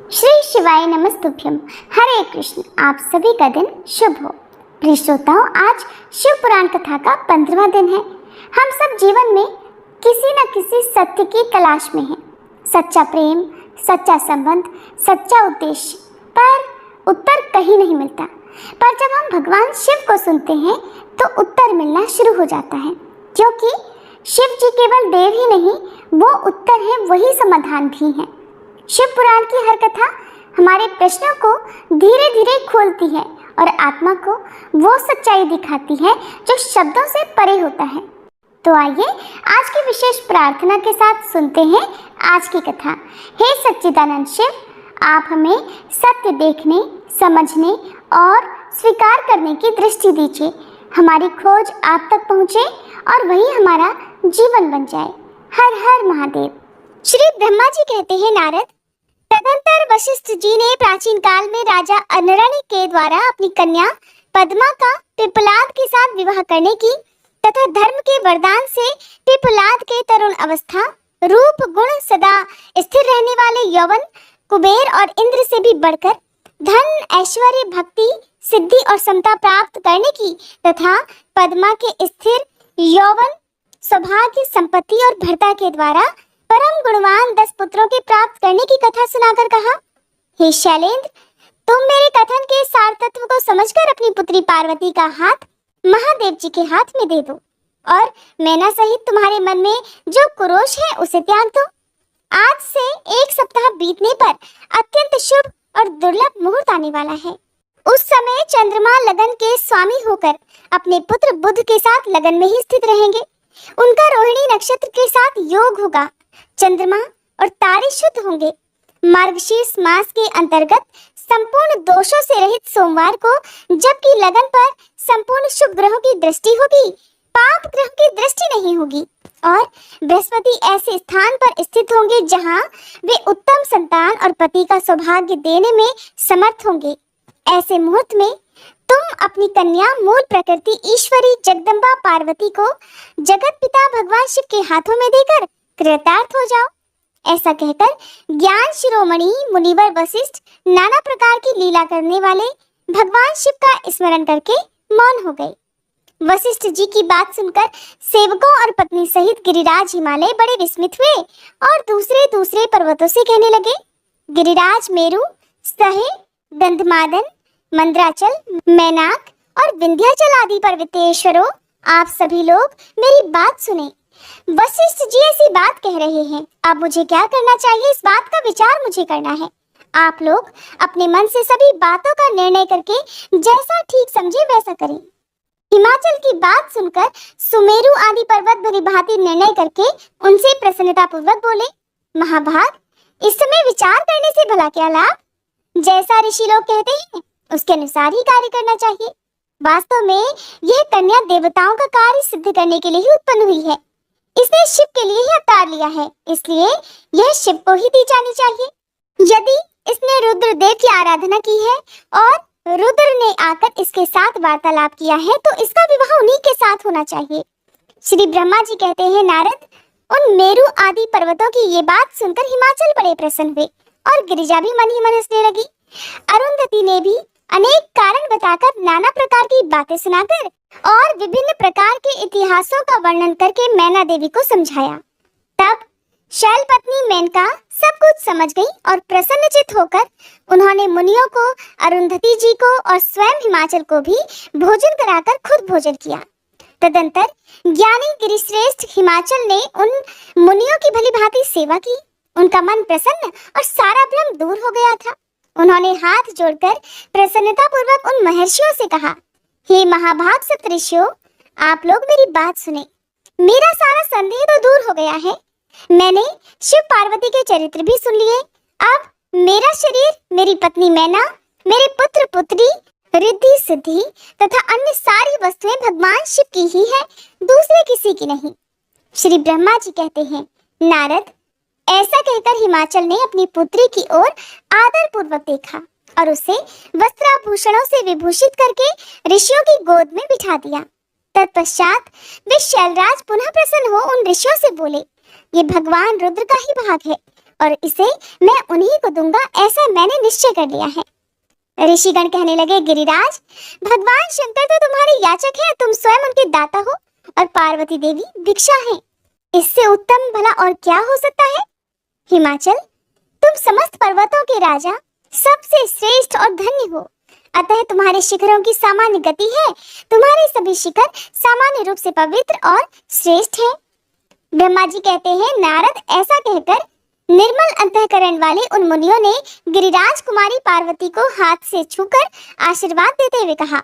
श्री शिवाय नमस्तुभ्यम। हरे कृष्ण। आप सभी का दिन शुभ हो। प्रिय श्रोताओं, आज शिव पुराण कथा का 15वां दिन है। हम सब जीवन में किसी न किसी सत्य की तलाश में हैं। सच्चा प्रेम, सच्चा संबंध, सच्चा उद्देश्य, पर उत्तर कहीं नहीं मिलता। पर जब हम भगवान शिव को सुनते हैं तो उत्तर मिलना शुरू हो जाता है, क्योंकि शिव जी केवल देव ही नहीं, वो उत्तर है, वही समाधान भी है। शिव पुराण की हर कथा हमारे प्रश्नों को धीरे धीरे खोलती है और आत्मा को वो सच्चाई दिखाती है जो शब्दों से परे होता है। तो आइए आज की विशेष प्रार्थना के साथ सुनते हैं आज की कथा। हे सच्चिदानंद शिव, आप हमें सत्य देखने, समझने और स्वीकार करने की दृष्टि दीजिए। हमारी खोज आप तक पहुँचे और वही हमारा जीवन बन जाए। हर हर महादेव। श्री ब्रह्मा जी कहते हैं, नारद, तदंतर वशिष्ठ जी ने प्राचीन काल में राजा अनरणी के द्वारा अपनी कन्या पद्मा का पिपलाद के साथ विवाह करने की तथा धर्म के वरदान से पिपलाद के तरुण अवस्था, रूप, गुण, सदा स्थिर रहने वाले यौवन, कुबेर और इंद्र से भी बढ़कर धन, ऐश्वर्य, भक्ति, सिद्धि और समता प्राप्त करने की तथा पद्मा के स्थिर यौवन, सौभाग्य, संपत्ति और भरता के द्वारा परम गुणवान 10 पुत्रों के प्राप्त करने की कथा सुनाकर कहा, हे शैलेंद्र, तुम मेरे कथन के सार तत्व को समझकर अपनी पुत्री पार्वती का हाथ महादेव जी के हाथ में दे दो और मैना सहित तुम्हारे मन में जो कुरोष है उसे त्याग दो। आज से 1 सप्ताह बीतने पर अत्यंत शुभ और दुर्लभ मुहूर्त आने वाला है। उस समय चंद्रमा लगन के स्वामी होकर अपने पुत्र बुध के साथ लगन में ही स्थित रहेंगे। उनका रोहिणी नक्षत्र के साथ योग होगा। चंद्रमा और तारे शुद्ध होंगे। मार्गशीर्ष मास के अंतर्गत संपूर्ण दोषों से रहित सोमवार को, जबकि लगन पर संपूर्ण शुभ ग्रहों की दृष्टि होगी, पाप ग्रह की दृष्टि नहीं होगी और बृहस्पति ऐसे स्थान पर स्थित होंगे जहां वे उत्तम संतान और पति का सौभाग्य देने में समर्थ होंगे। ऐसे मुहूर्त में तुम अपनी कन्या मूल प्रकृति ईश्वरी जगदम्बा पार्वती को जगत पिता भगवान शिव के हाथों में देकर कृतार्थ हो जाओ। ऐसा कहकर ज्ञान शिरोमणि मुनिवर वशिष्ठ नाना प्रकार की लीला करने वाले भगवान शिव का स्मरण करके मौन हो गए। वशिष्ठ जी की बात सुनकर सेवकों और पत्नी सहित गिरिराज हिमालय बड़े विस्मित हुए और दूसरे पर्वतों से कहने लगे, गिरिराज मेरु, सहे, गंधमादन, मंद्राचल, मैनाक और विंध्याचल आदि पर्वतेश्वरों, आप सभी लोग मेरी बात सुने। वशिष्ठ जी ऐसी बात कह रहे हैं, अब मुझे क्या करना चाहिए, इस बात का विचार मुझे करना है। आप लोग अपने मन से सभी बातों का निर्णय करके जैसा ठीक समझे वैसा करें। हिमाचल की बात सुनकर सुमेरु आदि पर्वत भली भांति निर्णय करके उनसे प्रसन्नता पूर्वक बोले, महाभाग, इस समय विचार करने से भला क्या लाभ। जैसा ऋषि लोग कहते हैं उसके अनुसार ही कार्य करना चाहिए। वास्तव में यह कन्या देवताओं का कार्य सिद्ध करने के लिए ही उत्पन्न हुई है। इसने शिव के लिए ही अवतार लिया है, इसलिए यह शिव को ही दी जानी चाहिए। यदि इसने रुद्र देव की आराधना की है और रुद्र ने आकर इसके साथ वार्तालाप किया है तो इसका विवाह उन्हीं के साथ होना चाहिए। श्री ब्रह्मा जी कहते हैं, नारद, उन मेरु आदि पर्वतों की ये बात सुनकर हिमाचल बड़े प्रसन्न हुए और गिरिजा भी मन ही मन हंसने लगी। अरुंधति ने भी अनेक कारण बताकर नाना प्रकार की बातें सुनाकर और विभिन्न प्रकार के इतिहासों का वर्णन करके मैना देवी को समझाया। तब शैल पत्नी मेनका सब कुछ समझ गई और प्रसन्नचित होकर उन्होंने मुनियों को, अरुंधति जी को और स्वयं हिमाचल को भी भोजन कराकर खुद भोजन किया। तदंतर ज्ञानी गिरिश्रेष्ठ हिमाचल ने उन मुनियों की भली भांति सेवा की। उनका मन प्रसन्न और सारा भ्रम दूर हो गया था। उन्होंने हाथ जोड़कर प्रसन्नता पूर्वक उन महर्षियों से कहा, हे महाभाग सप्तऋषियों, आप लोग मेरी बात सुने। मेरा सारा संदेह तो दूर हो गया है। मैंने शिव पार्वती के चरित्र भी सुन लिए। अब मेरा शरीर, मेरी पत्नी मैना, मेरे पुत्र पुत्री, रिद्धि सिद्धि तथा अन्य सारी वस्तुएं भगवान शिव की ही है, दूसरे किसी की नहीं। श्री ब्रह्मा जी कहते हैं, नारद, ऐसा कहकर हिमाचल ने अपनी पुत्री की ओर आदर पूर्वक देखा और उसे वस्त्राभूषणों से विभूषित करके ऋषियों की गोद में बिठा दिया। तत्पश्चात वे शैलराज पुनः प्रसन्न हो उन ऋषियों से बोले, ये भगवान रुद्र का ही भाग है। और इसे मैं उन्हीं को दूंगा, ऐसा मैंने निश्चय कर लिया है। ऋषिगण कहने लगे, गिरिराज, भगवान शंकर तो तुम्हारे याचक हैं, तुम स्वयं उनके दाता हो और पार्वती देवी भिक्षा है। इससे उत्तम भला और क्या हो सकता है? हिमाचल, तुम समस्त पर्वतों के राजा, सबसे श्रेष्ठ और धन्य हो, अतः तुम्हारे शिखरों की सामान्य गति है। तुम्हारे सभी शिखर सामान्य रूप से पवित्र और श्रेष्ठ हैं। ब्रह्मा जी कहते हैं, नारद, ऐसा कहकर निर्मल अंतःकरण वाले उन मुनियों ने गिरिराज कुमारी पार्वती को हाथ से छूकर आशीर्वाद देते हुए कहा,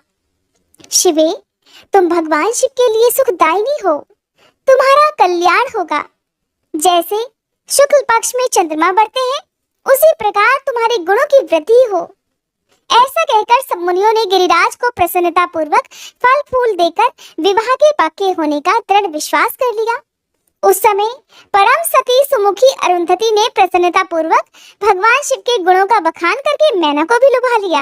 शिवे, तुम भगवान शिव के लिए सुखदायिनी हो, तुम्हारा कल्याण होगा। जैसे शुक्ल पक्ष में चंद्रमा बढ़ते हैं, उसी प्रकार तुम्हारे गुणों की वृद्धि हो। ऐसा कहकर सब मुनियों ने गिरिराज को प्रसन्नता पूर्वक फल फूल देकर विवाह के पक्के होने का दृढ़ विश्वास कर लिया। उस समय परम सती सुमुखी अरुंधति ने प्रसन्नता पूर्वक भगवान शिव के गुणों का बखान करके मैना को भी लुभा लिया।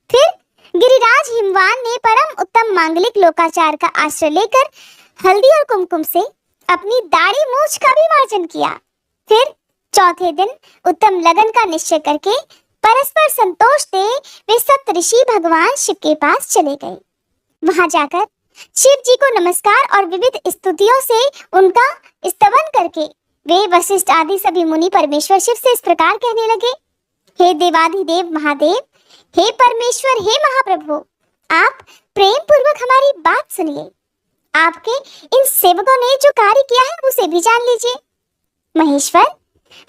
फिर गिरिराज हिमवान ने परम उत्तम मांगलिक लोकाचार का आश्रय लेकर हल्दी और कुमकुम से अपनी दाढ़ी मूछ का भी मार्जन किया। फिर चौथे दिन उत्तम लगन का निश्चय करके परस्पर संतोष दे वे सप्त ऋषि भगवान शिव के पास चले गए। वहां जाकर शिव जी को नमस्कार और विविध स्तुतियों से उनका स्तवन करके वे वशिष्ठ आदि सभी मुनि परमेश्वर शिव से इस प्रकार कहने लगे, हे देवाधिदेव महादेव, हे परमेश्वर, हे महाप्रभु, आप प्रेम पूर्वक हमारी बात सुनिए। आपके इन सेवकों ने जो कार्य किया है उसे भी जान लीजिए। महेश्वर,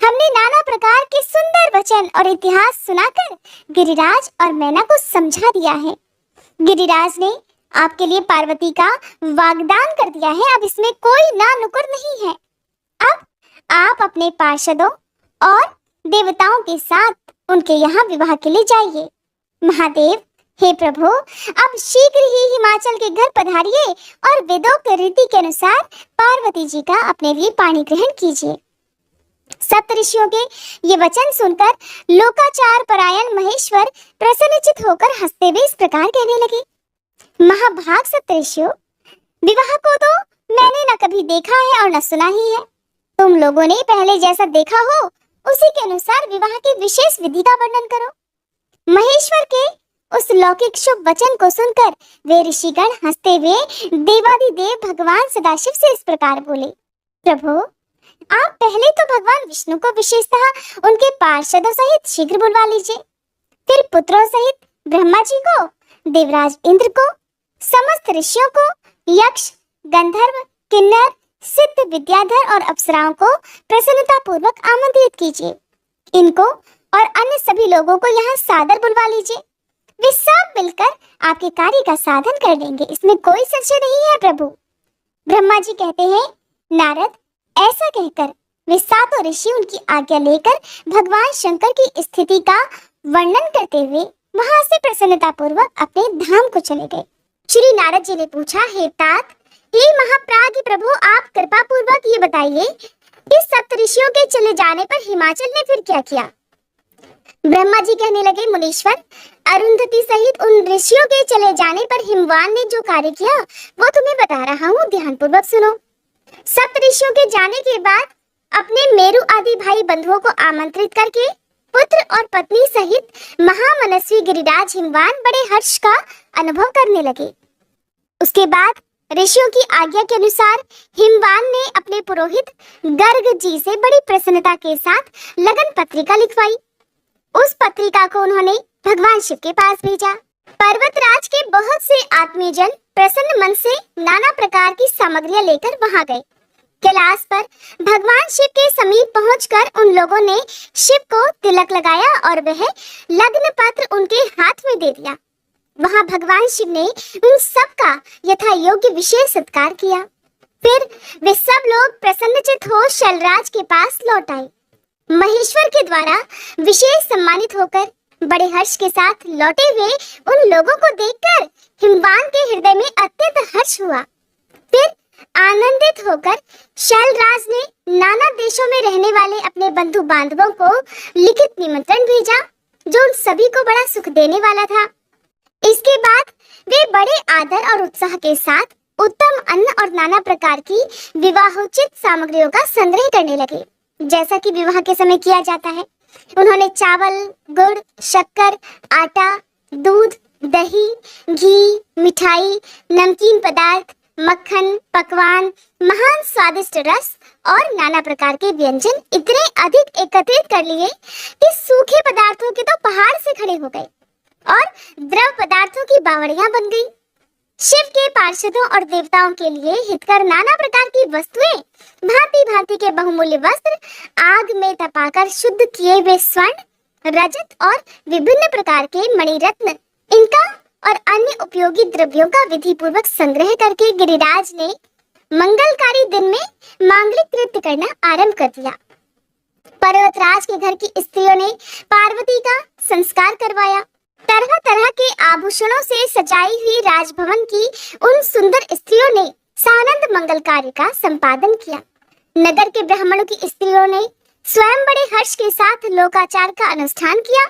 हमने नाना प्रकार के सुंदर वचन और इतिहास सुनाकर गिरिराज और मैना को समझा दिया है। गिरिराज ने आपके लिए पार्वती का वाग्दान कर दिया है, अब इसमें कोई ना नुकुर नहीं है। अब आप अपने पार्षदों और देवताओं के साथ उनके यहाँ विवाह के लिए जाइए। महादेव, हे प्रभु, अब शीघ्र ही हिमाचल के घर पधारिए और वेदोक्त रीति के अनुसार पार्वती जी का अपने लिए पाणी ग्रहण कीजिए। सप्त ऋषियों के ये वचन सुनकर लोकाचार परायण महेश्वर प्रसन्नचित होकर हंसते हुए इस प्रकार कहने लगे, महाभाग सप्त ऋषियों, विवाह को तो मैंने न कभी देखा है और न सुना ही है। तुम लोगों ने पहले जैसा देखा हो उसी के अनुसार विवाह की विशेष विधि का वर्णन करो। महेश्वर के उस लौकिक शुभ वचन को सुनकर वे ऋषिगण हंसते हुए देवाधिदेव भगवान सदाशिव से इस प्रकार बोले, प्रभु, आप पहले तो भगवान विष्णु को विशेषतः उनके पार्षदों सहित शीघ्र बुलवा लीजिए, फिर पुत्रों सहित ब्रह्मा जी को, देवराज इंद्र को, समस्त ऋषियों को, यक्ष, गंधर्व, किन्नर, सिद्ध, विद्याधर और अप्सराओं को प्रसन्नता पूर्वक आमंत्रित कीजिए। इनको और अन्य सभी लोगों को यहाँ सादर बुलवा लीजिए। वे सब मिलकर आपके कार्य का साधन कर लेंगे, इसमें कोई संशय नहीं है प्रभु। ब्रह्मा जी कहते हैं, नारद, ऐसा कहकर वे सातों ऋषि उनकी आज्ञा लेकर भगवान शंकर की स्थिति का वर्णन करते हुए वहां से प्रसन्नता पूर्वक अपने धाम को चले गए। श्री नारद जी ने पूछा, हे तात, हे महाप्राज्ञ प्रभु, आप कृपा पूर्वक ये बताइए कि सप्त ऋषियों के चले जाने पर हिमाचल ने फिर क्या किया? ब्रह्मा जी कहने लगे, मुनीश्वर, अरुंधति सहित उन ऋषियों के चले जाने पर हिमवान ने जो कार्य किया वो तुम्हें बता रहा हूँ, ध्यान पूर्वक सुनो। सप्त ऋषियों के जाने के बाद अपने मेरु आदि भाई बंधुओं को आमंत्रित करके पुत्र और पत्नी सहित महामनस्वी गिरिराज हिमवान बड़े हर्ष का अनुभव करने लगे। उसके बाद ऋषियों की आज्ञा के अनुसार हिमवान ने अपने पुरोहित गर्ग जी से बड़ी प्रसन्नता के साथ लगन पत्रिका लिखवाई। उस पत्रिका को उन्होंने भगवान शिव के पास भेजा। पर्वतराज के बहुत से आत्मीयजन प्रसन्न मन से नाना प्रकार की सामग्रियां लेकर वहां गए। कैलाश पर भगवान शिव के समीप पहुंचकर उन लोगों ने शिव को तिलक लगाया और वह लग्न पत्र उनके हाथ में दे दिया। वहां भगवान शिव ने उन सब का यथा योग्य विशेष सत्कार किया। फिर वे सब लोग प्रसन्नचित हो शैलराज के पास लौट आए। महेश्वर के द्वारा विशेष सम्मानित होकर बड़े हर्ष के साथ लौटे हुए उन लोगों को देखकर हिमवान के हृदय में अत्यंत हर्ष हुआ। फिर आनंदित होकर शैलराज ने नाना देशों में रहने वाले अपने बंधु बांधवों को लिखित निमंत्रण भेजा, जो उन सभी को बड़ा सुख देने वाला था। इसके बाद वे बड़े आदर और उत्साह के साथ उत्तम अन्न और नाना प्रकार की विवाहोचित सामग्रियों का संग्रह करने लगे। जैसा कि विवाह के समय किया जाता है। उन्होंने चावल, गुड़, शक्कर, आटा, दूध, दही, घी, मिठाई, नमकीन पदार्थ, मक्खन, पकवान, महान स्वादिष्ट रस और नाना प्रकार के व्यंजन इतने अधिक एकत्रित कर लिए कि सूखे पदार्थों के तो पहाड़ से खड़े हो गए और द्रव पदार्थों की बावड़ियां बन गई। शिव के पार्षदों और देवताओं के लिए हितकर नाना प्रकार की वस्तुएं, भांति भांति के बहुमूल्य वस्त्र, आग में तपाकर शुद्ध किए हुए स्वर्ण, रजत और विभिन्न प्रकार के मणिरत्न, इनका और अन्य उपयोगी द्रव्यों का विधि पूर्वक संग्रह करके गिरिराज ने मंगलकारी दिन में मांगलिक कृत्य करना आरंभ कर दिया। पर्वतराज के घर की स्त्रियों ने पार्वती का संस्कार करवाया। तरह तरह के आभूषणों से सजाई हुई राजभवन की उन सुंदर स्त्रियों ने सानंद मंगल कार्य का संपादन किया। नगर के ब्राह्मणों की स्त्रियों ने स्वयं बड़े हर्ष के साथ लोकाचार का अनुष्ठान किया।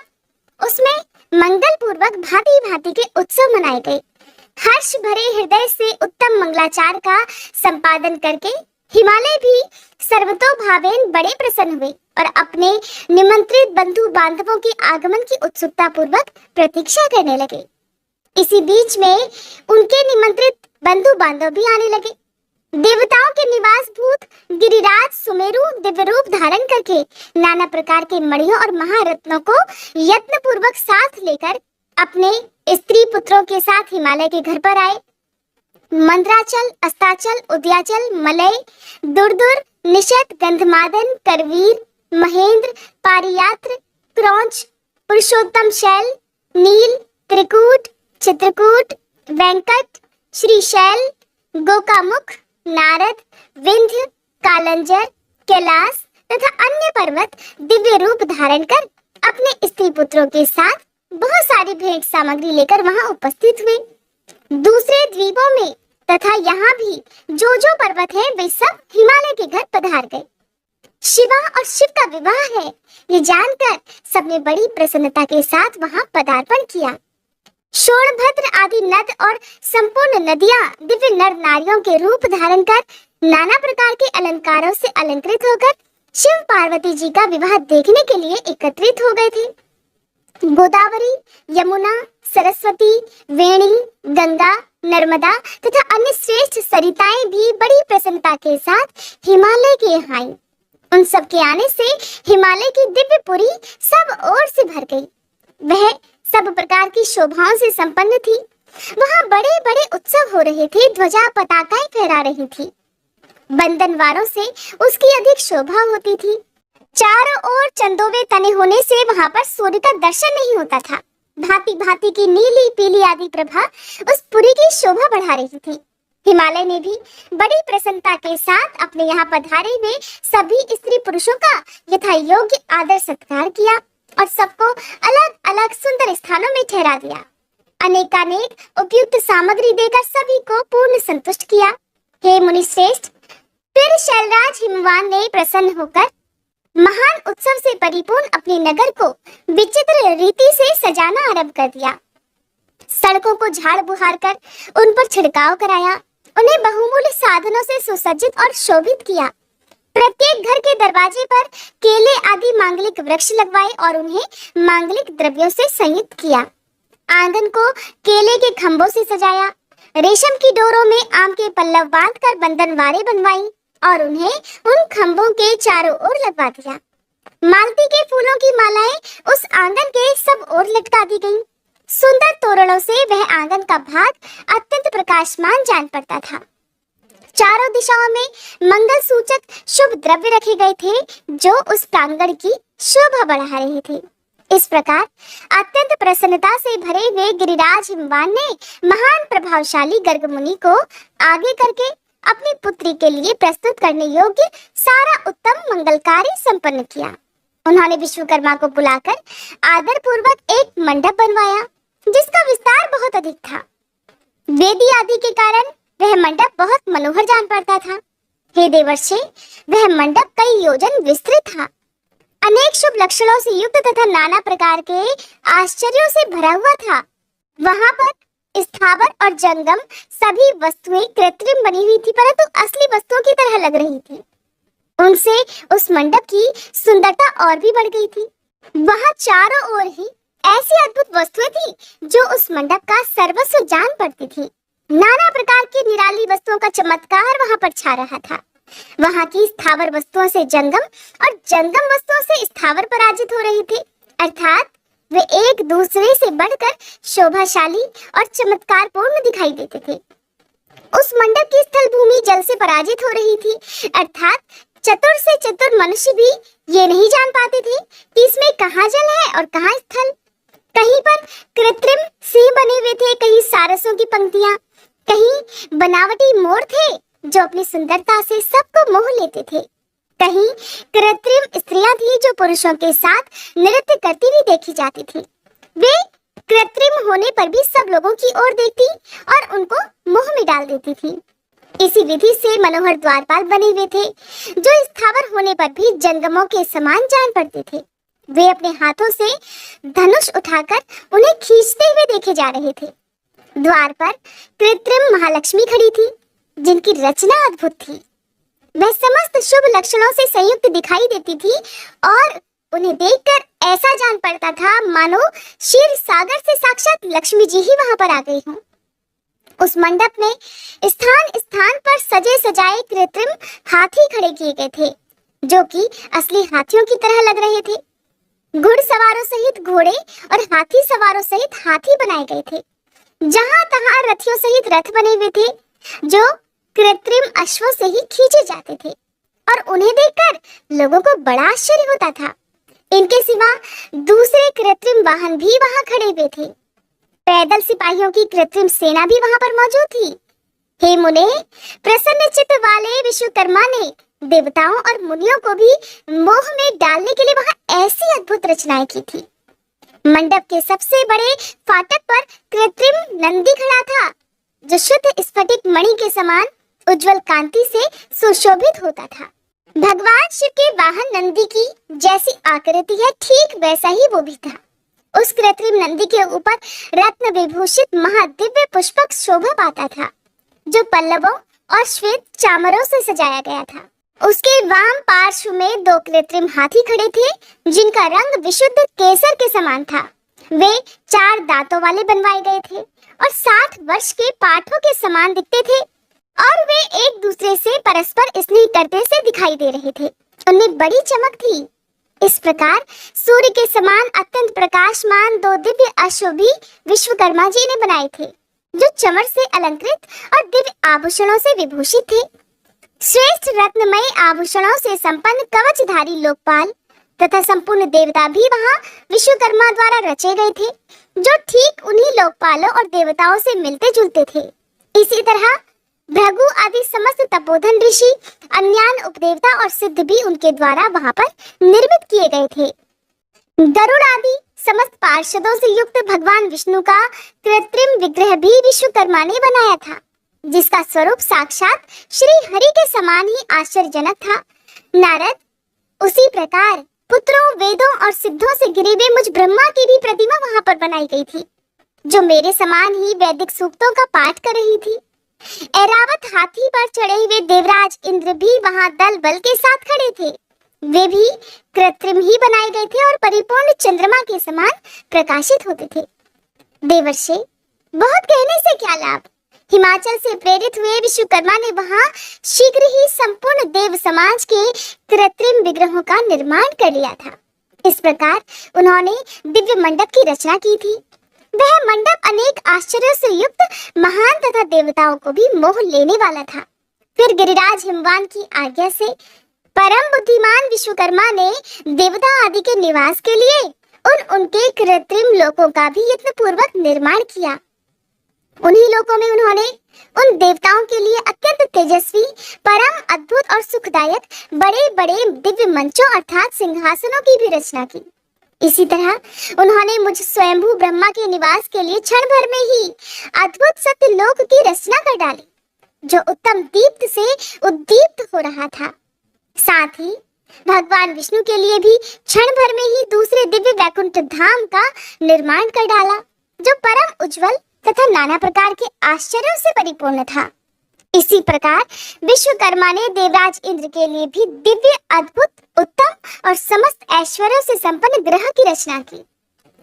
उसमें मंगल पूर्वक भांति भांति के उत्सव मनाए गए। हर्ष भरे हृदय से उत्तम मंगलाचार का संपादन करके हिमालय भी सर्वतोभावेन बड़े प्रसन्न हुए और अपने निमंत्रित बंधु बांधवों के आगमन की उत्सुकता पूर्वक प्रतीक्षा करने लगे। इसी बीच में उनके निमंत्रित बंधु बांधव भी आने लगे। देवताओं के निवास भूत गिरिराज सुमेरु दिव्य रूप धारण करके नाना प्रकार के मणियों और महारत्नों को यत्न पूर्वक साथ लेकर अपने स्त्री पुत्रों के साथ हिमालय के घर पर आए। मंद्राचल, अस्ताचल, उदयाचल, मलय, दुर्दुर, निषद, गंधमादन, करवीर, महेंद्र, पारियात्र, क्रौंच, पुरुषोत्तम शैल, नील, त्रिकूट, चित्रकूट, वेंकट, श्रीशैल, गोकामुख, नारद, विंध्य, कालंजर, कैलाश तथा अन्य पर्वत दिव्य रूप धारण कर अपने स्त्री पुत्रों के साथ बहुत सारी भेंट सामग्री लेकर वहां उपस्थित हुए। दूसरे द्वीपों में तथा यहाँ भी जो जो पर्वत है वे सब हिमालय के घर पधार गए। शिवा और शिव का विवाह है ये जानकर सबने बड़ी प्रसन्नता के साथ वहां पदार्पण किया। शोणभद्र आदि नद और संपूर्ण नदियां दिव्य नर नारियों के रूप धारण कर नाना प्रकार के अलंकारों से अलंकृत होकर शिव पार्वती जी का विवाह देखने के लिए एकत्रित हो गए थे। गोदावरी, यमुना, सरस्वती, वेणी, गंगा, नर्मदा तथा अन्य श्रेष्ठ सरिताएं भी बड़ी प्रसन्नता के साथ हिमालय के यहाँ आईं। उन सब के आने से हिमालय की दिव्यपुरी सब ओर से भर गई। वह सब प्रकार की शोभाओं से संपन्न थी। वहाँ बड़े बड़े उत्सव हो रहे थे, ध्वजा पताकाएं फहरा रही थी। बंधनवारों से उसकी अधिक शोभा होती थी। चारों ओर चंदोवे तने होने से वहाँ पर सूर्य का दर्शन नहीं होता था। भांति भांति की नीली पीली आदि प्रभा उस पुरी की शोभा बढ़ा रही थी। हिमालय ने भी बड़ी प्रसन्नता के साथ अपने यहाँ पधारे हुए सभी स्त्री पुरुषों का यथा योग्य आदर सत्कार किया और सबको अलग अलग सुंदर स्थानों में ठहरा दिया। अनेकानेक उपयुक्त सामग्री देकर सभी को पूर्ण संतुष्ट किया। हे मुनि श्रेष्ठ, फिर शैलराज हिमवान ने प्रसन्न होकर महान उत्सव से परिपूर्ण अपने नगर को विचित्र रीति से सजाना आरंभ कर दिया। सड़कों को झाड़ बुहार कर उन पर छिड़काव कराया, उन्हें बहुमूल्य साधनों से सुसज्जित और शोभित किया। प्रत्येक घर के दरवाजे पर केले आदि मांगलिक वृक्ष लगवाए और उन्हें मांगलिक द्रव्यों से संयुक्त किया। आंगन को केले के खंभों से सजाया। रेशम की डोरों में आम के पल्लव बांधकर बंधनवारें बनवाई और उन्हें उन खंभों के चारों ओर लगवा दिया। मालती के फूलों की मालाएं उस आंगन के सब ओर लटका दी गईं। सुंदर तोरणों से वह आंगन का भाग अत्यंत प्रकाशमान जान पड़ता था। चारों दिशाओं में मंगल सूचक शुभ द्रव्य रखे गए थे जो उस प्रांगण की शोभा बढ़ा रहे थे। इस प्रकार अत्यंत प्रसन्नता से भरे हुए गिरिराज हिमवान ने महान प्रभावशाली गर्ग मुनि को आगे करके अपनी पुत्री के लिए प्रस्तुत करने योग्य सारा उत्तम मंगल कार्य संपन्न किया। उन्होंने विश्वकर्मा को बुलाकर आदर पूर्वक एक मंडप बनवाया जिसका विस्तार बहुत अधिक था। वेदी आदि के कारण वह मंडप बहुत मनोहर जान पड़ता था। हे देवर्षि, वह मंडप कई योजन विस्तृत था। अनेक शुभ लक्षणों से युक्त तथा नाना प्रकार के आश्चर्यों से भरा हुआ था। वहां पर स्थावर और जंगम सभी वस्तुएं कृत्रिम बनी हुई थी, परंतु असली वस्तुओं की तरह लग रही थी। उनसे उस मंडप की सुंदरता और भी बढ़ गई थी। वहां चारों ओर ही ऐसी अद्भुत वस्तुएं थी जो उस मंडप का सर्वस्व जान पड़ती थी। नाना प्रकार की निराली वस्तुओं का चमत्कार वहां पर छा रहा था। वहां की स्थावर वस्तुओं से जंगम और जंगम वस्तुओं से स्थावर पराजित हो रहे थे, अर्थात वे एक दूसरे से बढ़कर शोभाशाली और चमत्कारपूर्ण दिखाई देते थे। उस मंडप की स्थल भूमि जल से पराजित हो रही थी, अर्थात चतुर से चतुर मनुष्य भी ये नहीं जान पाते थे कि इसमें कहाँ जल है और कहाँ स्थल। कहीं पर कृत्रिम सिंह बने हुए थे, कहीं सारसों की पंक्तियां, कहीं बनावटी मोर थे जो अपनी सुंदरता से सबको मोह लेते थे, कहीं कृत्रिम स्त्रियां थी जो पुरुषों के साथ नृत्य करती हुई देखी जाती थी। वे कृत्रिम होने पर भी सब लोगों की ओर देखती और उनको मोह में डाल देती थी। इसी विधि से मनोहर द्वारपाल बने हुए थे जो स्थावर होने पर भी जंगमों के समान जान पड़ते थे। वे अपने हाथों से धनुष उठाकर उन्हें खींचते हुए देखे जा रहे थे। द्वार पर कृत्रिम महालक्ष्मी खड़ी थी जिनकी रचना अद्भुत थी। वह समस्त शुभ लक्षणों से संयुक्त दिखाई देती थी और उन्हें देखकर ऐसा जान पड़ता था मानो क्षीर सागर से साक्षात लक्ष्मी जी ही वहां पर आ गई हों। उस मंडप में स्थान स्थान पर सजे सजाए कृत्रिम हाथी खड़े किए गए थे जो कि असली हाथियों की तरह लग रहे थे। घुड़सवारों सहित घोड़े और हाथी सवारों सहित हाथी बनाए गए थे। जहां तहां रथियों सहित रथ बने हुए थे जो कृत्रिम अश्वों से ही खींचे जाते थे और उन्हें देखकर लोगों को बड़ा आश्चर्य होता था। इनके सिवा दूसरे कृत्रिम वाहन भी वहां खड़े हुए थे। पैदल सिपाहियों की कृत्रिम सेना भी वहां पर मौजूद थी। हे मुने, प्रसन्न चित्त वाले विश्वकर्मा ने देवताओं और मुनियों को भी मोह में डालने के लिए वहां ऐसी अद्भुत रचनाएं की थी। मंडप के सबसे बड़े फाटक पर कृत्रिम नंदी खड़ा था जो शुद्ध स्फटिक मणि के समान उज्जवल कांति से सुशोभित होता था। भगवान शिव के वाहन नंदी की जैसी आकृति है ठीक वैसा ही वो भी था। उस कृत्रिम नंदी के ऊपर रत्न विभूषित महादिव्य पुष्पक शोभा पाता था जो पल्लवों और श्वेत चामरों से सजाया गया था। उसके वाम पार्श्व में दो कृत्रिम हाथी खड़े थे जिनका रंग विशुद्ध केसर के समान था। वे 4 दांतों वाले बनवाए गए थे और 60 वर्ष के पाठों के समान दिखते थे और वे एक दूसरे से परस्पर स्नेह करते से दिखाई दे रहे थे। उनमें बड़ी चमक थी। इस प्रकार सूर्य के समान अत्यंत प्रकाशमान 2 दिव्य अश्व भी विश्वकर्मा जी ने बनाए थे जो चमर से अलंकृत और दिव्य आभूषणों से विभूषित थे। श्रेष्ठ रत्नमय आभूषणों से संपन्न कवचधारी लोकपाल तथा संपूर्ण देवता भी वहां विश्वकर्मा द्वारा रचे गए थे जो ठीक उन्हीं लोकपालों और देवताओं से मिलते जुलते थे। इसी तरह भृगु आदि समस्त तपोधन ऋषि, अन्यान उपदेवता और सिद्ध भी उनके द्वारा वहां पर निर्मित किए गए थे। गरुड़ आदि समस्त पार्षदों से युक्त भगवान विष्णु का कृत्रिम विग्रह भी विश्वकर्मा ने बनाया था जिसका स्वरूप साक्षात श्री हरि के समान ही आश्चर्यजनक था। नारद, उसी प्रकार पुत्रों, वेदों और सिद्धों से घिरे हुए मुझ ब्रह्मा की भी प्रतिमा वहां पर बनाई गई थी जो मेरे समान ही वैदिक सूक्तों का पाठ कर रही थी। ऐरावत हाथी पर चढ़े हुए देवराज इंद्र भी वहां दल बल के साथ खड़े थे। वे भी कृत्रिम ही बनाए गए थे और परिपूर्ण चंद्रमा के समान प्रकाशित होते थे। देवर्षि, बहुत कहने से क्या लाभ। हिमाचल से प्रेरित हुए विश्वकर्मा ने वहां शीघ्र ही संपूर्ण देव समाज के कृत्रिम विग्रहों का निर्माण कर लिया था। इस प्रकार उन्होंने दिव्य मंडप की रचना की थी। वह मंडप अनेक आश्चर्यों से युक्त महान तथा देवताओं को भी मोह लेने वाला था। फिर गिरिराज हिमवान की आज्ञा से परम बुद्धिमान विश्वकर्मा ने देवता आदि के निवास के लिए उनके कृत्रिम लोकों का भी यत्न पूर्वक निर्माण किया। उन्हीं लोकों में उन्होंने उन देवताओं के लिए अत्यंत तेजस्वी, परम अद्भुत और सुखदायक बड़े बड़े दिव्य मंचों अर्थात सिंहासनों की भी रचना की। इसी तरह उन्होंने मुझ स्वयंभू ब्रह्मा के निवास के लिए क्षण भर में ही अद्भुत सत्य लोक की रचना कर डाली जो उत्तम दीप्त से उद्दीप्त हो रहा था। साथ ही भगवान विष्णु के लिए भी क्षण भर में ही दूसरे दिव्य वैकुंठ धाम का निर्माण कर डाला जो परम उज्जवल तथा नाना प्रकार के आश्चर्यों से परिपूर्ण था। इसी प्रकार विश्वकर्मा ने देवराज इंद्र के लिए भी दिव्य, अद्भुत, उत्तम और समस्त ऐश्वर्यों से संपन्न ग्रह की रचना की।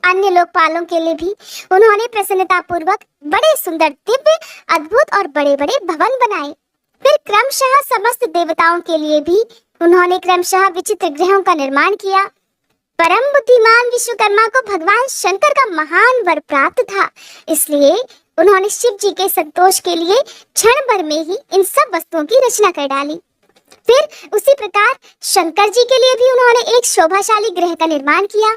अन्य लोकपालों के लिए भी उन्होंने प्रसन्नता पूर्वक बड़े सुंदर, दिव्य, अद्भुत और बड़े बड़े भवन बनाए। फिर क्रमशः समस्त देवताओं के लिए भी उन्होंने क्रमशः विचित्र गृहों का निर्माण किया। परम बुद्धिमान विश्वकर्मा को भगवान शंकर का महान वर प्राप्त था, इसलिए उन्होंने शिव जी के संतोष के लिए क्षण भर में ही इन सब वस्तुओं की रचना कर डाली। फिर उसी प्रकार शंकर जी के लिए भी उन्होंने एक शोभाशाली ग्रह का निर्माण किया,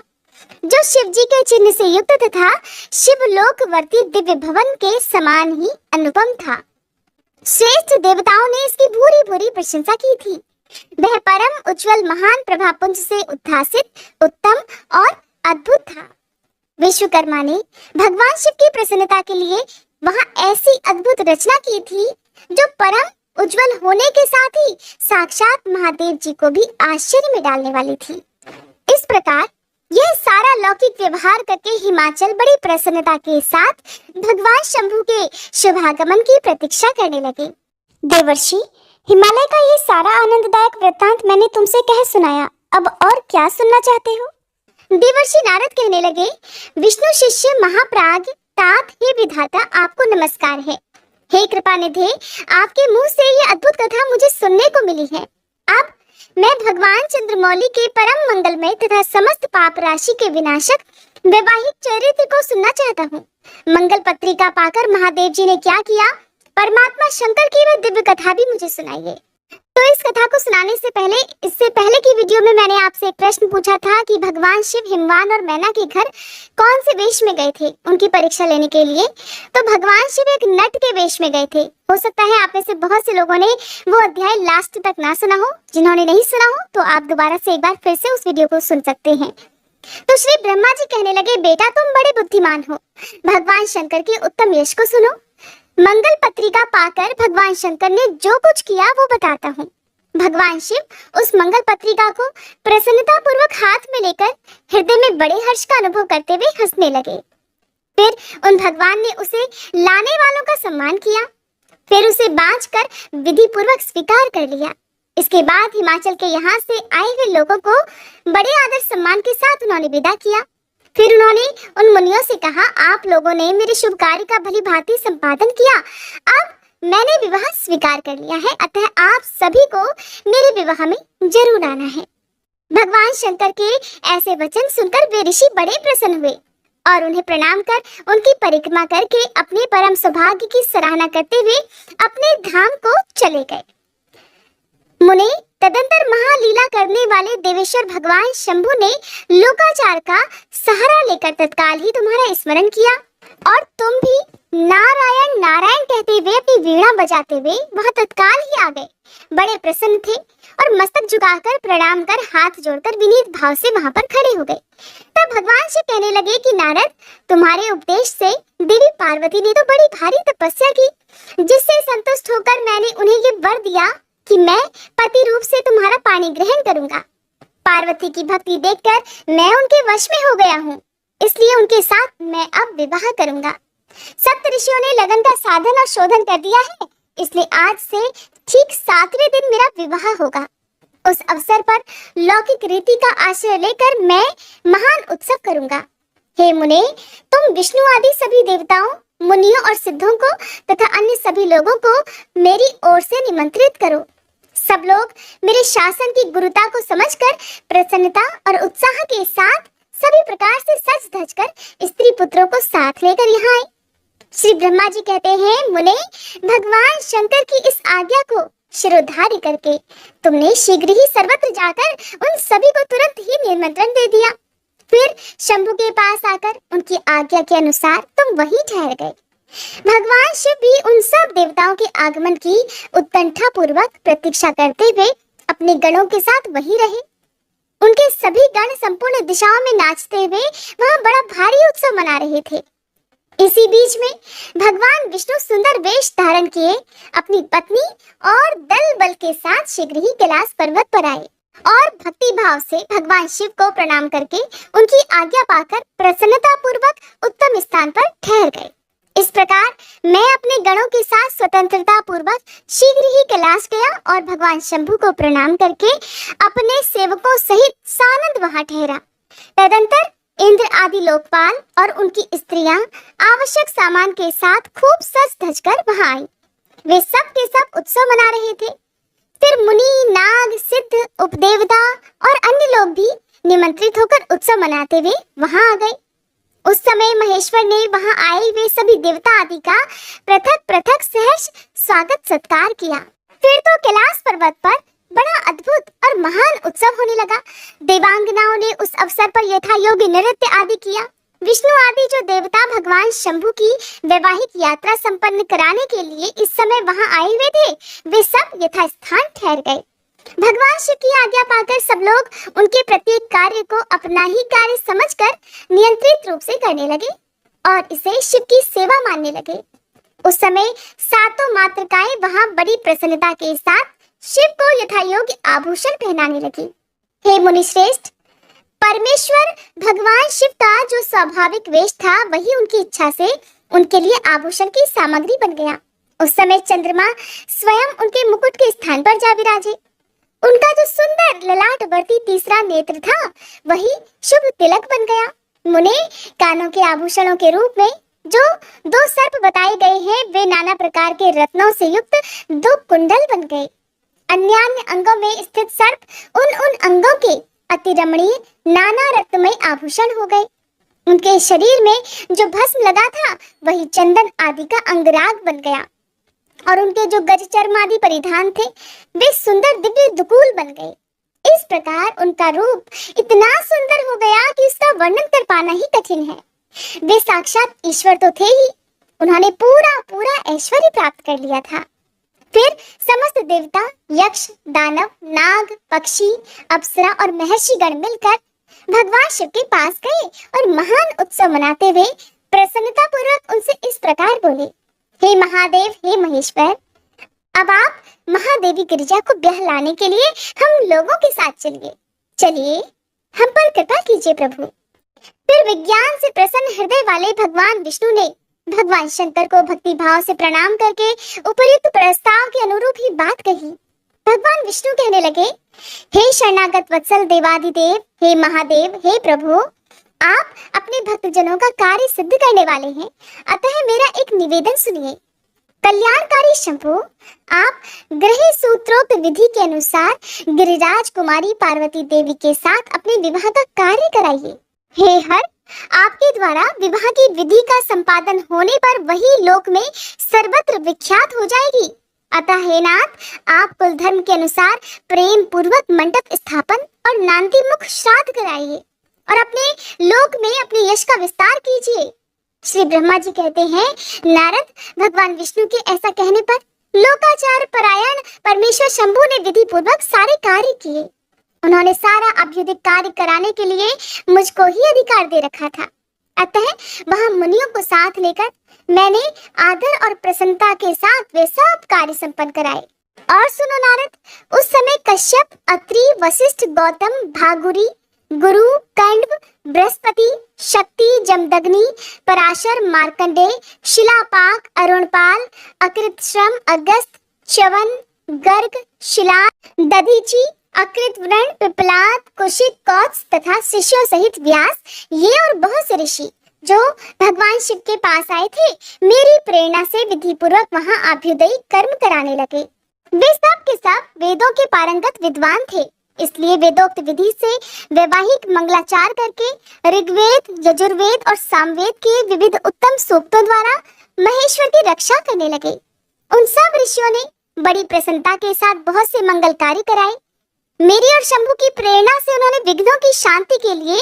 जो शिव जी के चिन्ह से युक्त तथा शिवलोकवर्ती दिव्य भवन के समान ही अनुपम था। श्रेष्ठ देवताओं ने इसकी भूरी भूरी प्रशंसा की थी। वह परम उज्जवल महान प्रभापुंज से उद्भासित, उत्तम और अद्भुत था। विश्वकर्मा ने भगवान शिव की प्रसन्नता के लिए वहां ऐसी अद्भुत रचना की थी, जो परम उज्जवल होने के साथ ही साक्षात महादेव जी को भी आश्चर्य में डालने वाली थी। इस प्रकार यह सारा लौकिक व्यवहार करके हिमाचल बड़ी प्रसन्नता के साथ भगवान शंभु के शुभागमन की प्रतीक्षा करने लगे। देवर्षि, हिमालय का ये सारा आनंददायक वृत्तांत मैंने तुमसे कह सुनाया, अब और क्या सुनना चाहते हो? देवर्षि नारद कहने लगे, विष्णु शिष्य महाप्राग तात हे विधाता, आपको नमस्कार है। हे कृपानिधे, आपके मुंह से ये अद्भुत कथा मुझे सुनने को मिली है। अब मैं भगवान चंद्रमौली के परम मंगलमय तथा समस्त पाप राशि के विनाशक वैवाहिक चरित्र को सुनना चाहता हूँ। मंगल पत्रिका पाकर महादेव जी ने क्या किया, परमात्मा शंकर की वह दिव्य कथा भी मुझे सुनाइए। तो इस कथा को सुनाने से पहले, इससे पहले की वीडियो में मैंने आपसे एक प्रश्न पूछा था कि भगवान शिव हिमवान और मैना के घर कौन से वेश में गए थे उनकी परीक्षा लेने के लिए। तो भगवान शिव एक नट के वेश में गए थे। हो सकता है आप में से बहुत से लोगों ने वो अध्याय लास्ट तक ना सुना हो। जिन्होंने नहीं सुना हो तो आप दोबारा से एक बार फिर से उस वीडियो को सुन सकते हैं। तो श्री ब्रह्मा जी कहने लगे, बेटा तुम बड़े बुद्धिमान हो, भगवान शंकर के उत्तम यश को सुनो। मंगल पत्रिका पाकर भगवान शंकर ने जो कुछ किया वो बताता हूँ। भगवान शिव उस मंगल पत्रिका को प्रसन्नता पूर्वक हाथ में लेकर हृदय में बड़े हर्ष का अनुभव करते हुए हंसने लगे। फिर उन भगवान ने उसे लाने वालों का सम्मान किया, फिर उसे बांधकर विधि पूर्वक स्वीकार कर लिया। इसके बाद हिमाचल के यहाँ से आए हुए लोगों को बड़े आदर सम्मान के साथ उन्होंने विदा किया। फिर उन्होंने उन मुनियों से कहा, आप लोगों ने मेरे शुभ कार्य का भली भांति संपादन किया, अब मैंने विवाह स्वीकार कर लिया है, अतः आप सभी को मेरे विवाह में जरूर आना है। भगवान शंकर के ऐसे वचन सुनकर वे ऋषि बड़े प्रसन्न हुए और उन्हें प्रणाम कर उनकी परिक्रमा करके अपने परम सौभाग्य की सराहना करते हुए अपने धाम को चले गए। मुने, तदंतर महालीला करने वाले देवेश्वर भगवान शंभु ने लोकाचार का सहारा लेकर तत्काल ही तुम्हारा स्मरण किया और तुम भी नारायण नारायण कहते हुए अपनी वीणा बजाते हुए वहां तत्काल ही आ गए। बड़े प्रसन्न थे और मस्तक झुकाकर प्रणाम कर हाथ जोड़कर विनीत भाव से वहां पर खड़े हो गए। तब भगवान से कहने लगे कि नारद, तुम्हारे उपदेश से देवी पार्वती ने तो बड़ी भारी तपस्या की, जिससे संतुष्ट होकर मैंने उन्हें ये वर दिया कि मैं पति रूप से तुम्हारा पानी ग्रहण करूंगा। पार्वती की भक्ति देखकर मैं उनके वश में हो गया हूँ, इसलिए उनके साथ मैं अब विवाह करूंगा। सप्त ऋषियों ने लगन का साधन और शोधन कर दिया है, इसलिए आज से ठीक 7वें दिन मेरा विवाह होगा। उस अवसर पर लौकिक रीति का आश्रय लेकर मैं महान उत्सव करूंगा। हे मुने, तुम विष्णु आदि सभी देवताओं, मुनियों और सिद्धों को तथा अन्य सभी लोगों को मेरी ओर से निमंत्रित करो। सब लोग मेरे शासन की गुरुता को समझकर प्रसन्नता और उत्साह के साथ सभी प्रकार से सज धज कर स्त्री पुत्रों को साथ लेकर यहाँ आए। श्री ब्रह्मा जी कहते हैं, मुने, भगवान शंकर की इस आज्ञा को शिरोधार्य करके तुमने शीघ्र ही सर्वत्र जाकर उन सभी को तुरंत ही निमंत्रण दे दिया। फिर शंभु के पास आकर उनकी आज्ञा के अनुसार तुम वहीं ठहर गए। भगवान शिव भी उन सब देवताओं के आगमन की उत्कंठा पूर्वक प्रतीक्षा करते हुए अपने गणों के साथ वहीं रहे। उनके सभी गण संपूर्ण दिशाओं में नाचते हुए वहां बड़ा भारी उत्सव मना रहे थे। इसी बीच में भगवान विष्णु सुंदर वेश धारण किए अपनी पत्नी और दल बल के साथ शीघ्र ही कैलाश पर्वत पर आए और भक्ति भाव से भगवान शिव को प्रणाम करके उनकी आज्ञा पाकर प्रसन्नता पूर्वक उत्तम स्थान पर ठहर गए। इस प्रकार मैं अपने गणों के साथ स्वतंत्रता पूर्वक शीघ्र ही कैलाश गया और भगवान शंभु को प्रणाम करके अपने सेवकों सहित सानंद वहां ठहरा। तदंतर इंद्र आदि लोकपाल और उनकी स्त्रियां आवश्यक सामान के साथ खूब सज धज कर वहां आई। वे सब के सब उत्सव मना रहे थे। फिर मुनि, नाग, सिद्ध, उपदेवता और अन्य लोग भी निमंत्रित होकर उत्सव मनाते हुए वहां आ गए। उस समय महेश्वर ने वहां आए हुए सभी देवता आदि का पृथक पृथक सहर्ष स्वागत सत्कार किया। फिर तो कैलाश पर्वत पर बड़ा अद्भुत और महान उत्सव होने लगा। देवांगनाओं ने उस अवसर पर यथा योग्य नृत्य आदि किया। विष्णु आदि जो देवता भगवान शंभु की वैवाहिक यात्रा संपन्न कराने के लिए इस समय वहां आए हुए थे, वे सब यथास्थान ठहर गए। भगवान शिव की आज्ञा पाकर सब लोग उनके प्रत्येक कार्य को अपना ही कार्य समझकर नियंत्रित रूप से करने लगे और इसे शिव की सेवा मानने लगे। उस समय सातों मातृकाएं वहां बड़ी प्रसन्नता के साथ शिव को यथायोग्य आभूषण पहनाने लगी। हे मुनिश्रेष्ठ, परमेश्वर भगवान शिव का जो स्वाभाविक वेश था वही उनकी इच्छा से उनके लिए आभूषण की सामग्री बन गया। उस समय चंद्रमा स्वयं उनके मुकुट के स्थान पर जा विराजे। उनका जो सुंदर ललाटवर्ती तीसरा नेत्र था वही शुभ तिलक बन गया। मुने कानों के आभूषणों के रूप में जो दो सर्प बताए गए हैं वे नाना प्रकार के रत्नों से युक्त दो कुंडल बन गए। अन्य अंगों में स्थित सर्प उन अंगों के अति रमणीय नाना रत्नमय आभूषण हो गए। उनके शरीर में जो भस्म लगा था वही चंदन आदि का अंगराग बन गया और उनके जो गज चर्म आदि परिधान थे वे सुंदर दिव्य दुकूल बन गए। इस प्रकार उनका रूप इतना सुंदर हो गया कि उसका वर्णन कर पाना ही कठिन है। वे साक्षात ईश्वर तो थे ही, उन्होंने पूरा पूरा ऐश्वर्य प्राप्त कर लिया था। फिर समस्त देवता, यक्ष, दानव, नाग, पक्षी, अप्सरा और महर्षि गण मिलकर भगवान शिव के पास गए और महान उत्सव मनाते हुए प्रसन्नता पूर्वक उनसे इस प्रकार बोले, हे महादेव, हे महेश्वर, अब आप महादेवी गिरिजा को ब्याह लाने के लिए हम लोगों के साथ चलिए। चलिए, हम पर कृपा कीजिए प्रभु। फिर विज्ञान से प्रसन्न हृदय वाले भगवान विष्णु ने भगवान शंकर को भक्ति भाव से प्रणाम करके उपयुक्त प्रस्ताव के अनुरूप ही बात कही। भगवान विष्णु कहने लगे, हे शरणागत वत्सल देवादिदेव, हे महादेव, हे प्रभु, आप अपने भक्तजनों का कार्य सिद्ध करने वाले हैं, अतः मेरा एक निवेदन सुनिए। कल्याणकारी शंभु, आप ग्रह सूत्रोक्त विधि के अनुसार गिरिराज कुमारी पार्वती देवी के साथ अपने विवाह का कार्य कराइए। हे हर, आपके द्वारा विवाह की विधि का संपादन होने पर वही लोक में सर्वत्र विख्यात हो जाएगी। अतः हे नाथ, आप कुल धर्म के अनुसार प्रेम पूर्वक मंडप स्थापन और नांदी मुख श्राद्ध कराइए और अपने लोक में अपने यश का विस्तार कीजिए। श्री ब्रह्मा जी कहते हैं, नारद, भगवान विष्णु के ऐसा कहने पर लोकाचार परायण परमेश्वर शंभु ने विधि पूर्वक सारे कार्य किए। उन्होंने सारा अभ्युदय कार्य कराने के लिए मुझको ही अधिकार दे रखा था। अतः वहां मुनियों को साथ लेकर मैंने आदर और प्रसन्नता के साथ वे सब कार्य संपन्न कराए। और सुनो नारद, उस समय कश्यप, अत्रि, वशिष्ठ, गौतम, भागुरी, गुरु, कंडव, बृहस्पति, शक्ति, जमदग्नि, पराशर, मार्कंडेय, शिलापाक, अरुणपाल, अकृतश्रम, अगस्त, च्यवन, गर्ग, शिला, दधीचि, अकृत व्रण, पिपलाद, कुशिक, कौत्स तथा शिष्यों सहित व्यास, ये और बहुत से ऋषि जो भगवान शिव के पास आए थे, मेरी प्रेरणा से विधि पूर्वक वहां अभ्युदयी कर्म कराने लगे। वे सब के सब वेदों के पारंगत विद्वान थे, इसलिए वेदोक्त विधि से वैवाहिक मंगलाचार करके ऋग्वेद, यजुर्वेद और सामवेद के विविध उत्तम सूक्तों द्वारा महेश्वर की रक्षा करने लगे। उन सब ऋषियों ने बड़ी प्रसन्नता के साथ बहुत से मंगल कार्य कराए। मेरी और शंभु की प्रेरणा से उन्होंने विघ्नों की शांति के लिए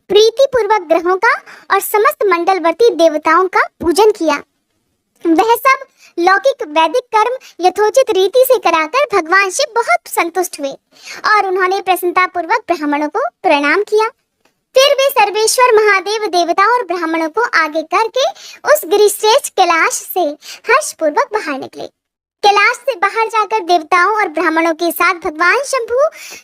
प्रीति पूर्वक ग्रहों का और समस्त मंडलवर्ती देवताओं का पूजन किया। वह सब लौकिक वैदिक कर्म यथोचित रीति से कराकर भगवान शिव बहुत संतुष्ट हुए और उन्होंने प्रसन्नता पूर्वक ब्राह्मणों को प्रणाम किया। फिर वे सर्वेश्वर महादेव देवता और ब्राह्मणों को आगे करके उस गिरिश्रेष्ठ कैलाश से हर्ष पूर्वक बाहर निकले। कैलाश से बाहर जाकर देवताओं और ब्राह्मणों के साथ भगवान शंभु,